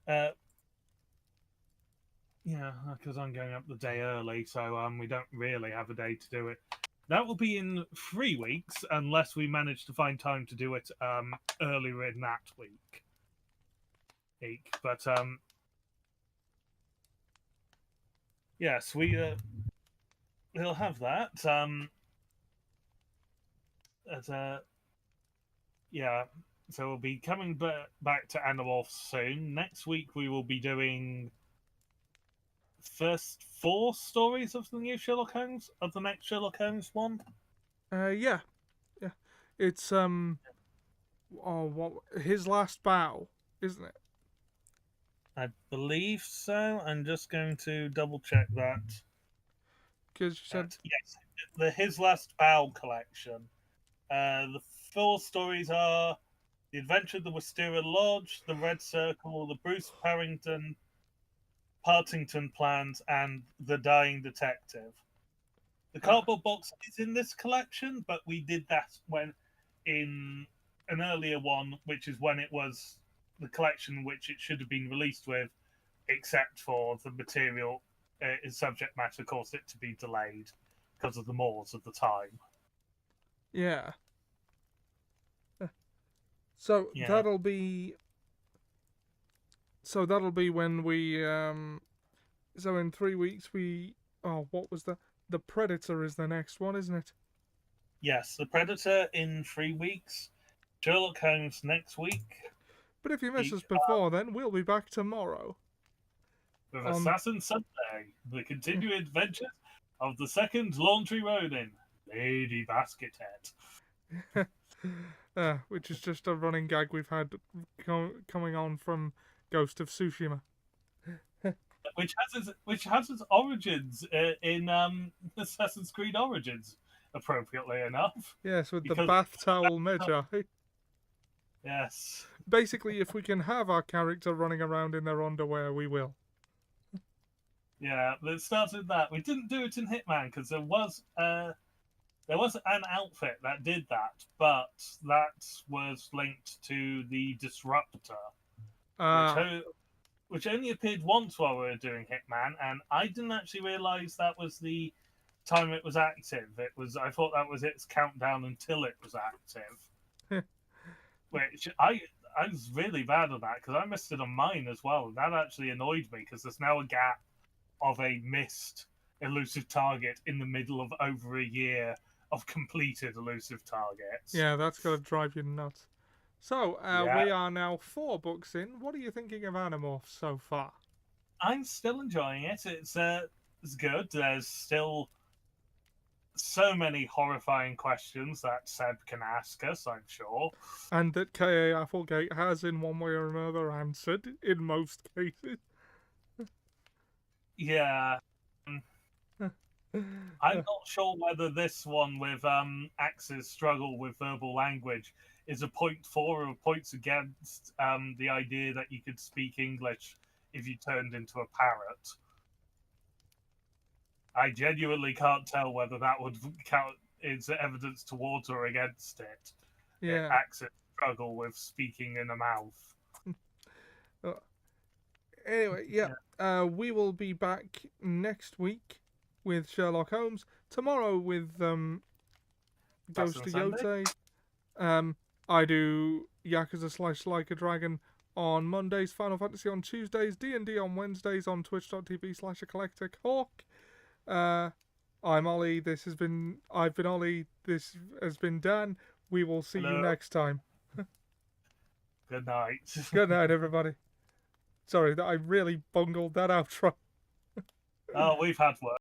Yeah, because I'm going up the day early, so we don't really have a day to do it. That will be in 3 weeks, unless we manage to find time to do it earlier in that week. But yes, we'll have that. Yeah, so we'll be coming back to Animorphs soon. Next week we will be doing first 4 stories of the new Sherlock Holmes, of the next Sherlock Holmes one. Yeah. It's what, his last bow, isn't it? I believe so. I'm just going to double check that. Because you said Yes, the His Last Bow collection. The 4 stories are The Adventure of the Wisteria Lodge, The Red Circle, The Bruce Partington Plans, and The Dying Detective. The cardboard box is in this collection, but we did that when in an earlier one, which is when it was the collection which it should have been released with, except for the material in subject matter caused it to be delayed because of the mores of the time. yeah. So Yeah. that'll be. So that'll be when we So in 3 weeks we. Oh, what was the Predator is the next one, isn't it? Yes, The Predator in 3 weeks. Sherlock Holmes next week. But if you miss us before then, we'll be back tomorrow. With Assassin Sunday, the continuing adventures of the second Laundry Ronin, Lady Baskethead. Which is just a running gag we've had coming on from Ghost of Tsushima. Which has its origins in Assassin's Creed Origins, appropriately enough. Yes, with the bath towel Magi. Yes. Basically, if we can have our character running around in their underwear, we will. Yeah, it started that. We didn't do it in Hitman because there was an outfit that did that, but that was linked to the Disruptor, which only appeared once while we were doing Hitman, and I didn't actually realise that was the time it was active. I thought that was its countdown until it was active. Which I was really bad at that because I missed it on mine as well. And that actually annoyed me because there's now a gap of a missed elusive target in the middle of over a year of completed elusive targets. Yeah, that's got to drive you nuts. So, we are now 4 books in. What are you thinking of Animorphs so far? I'm still enjoying it. It's good. There's still so many horrifying questions that Seb can ask us, I'm sure. And that K.A. Applegate has, in one way or another, answered in most cases. Yeah. I'm not sure whether this one with Axe's struggle with verbal language is a point for or points against the idea that you could speak English if you turned into a parrot. I genuinely can't tell whether that would count as evidence towards or against it. Yeah. Axe's struggle with speaking in a mouth. Anyway, yeah. We will be back next week with Sherlock Holmes. Tomorrow with Ghost of Yotei. I do Yakuza / Like a Dragon on Mondays, Final Fantasy on Tuesdays, D&D on Wednesdays on twitch.tv/eclectic hawk. I'm Ollie. I've been Ollie. This has been Dan. We will see you next time. Good night. Good night, everybody. Sorry that I really bungled that outro. Oh, we've had work.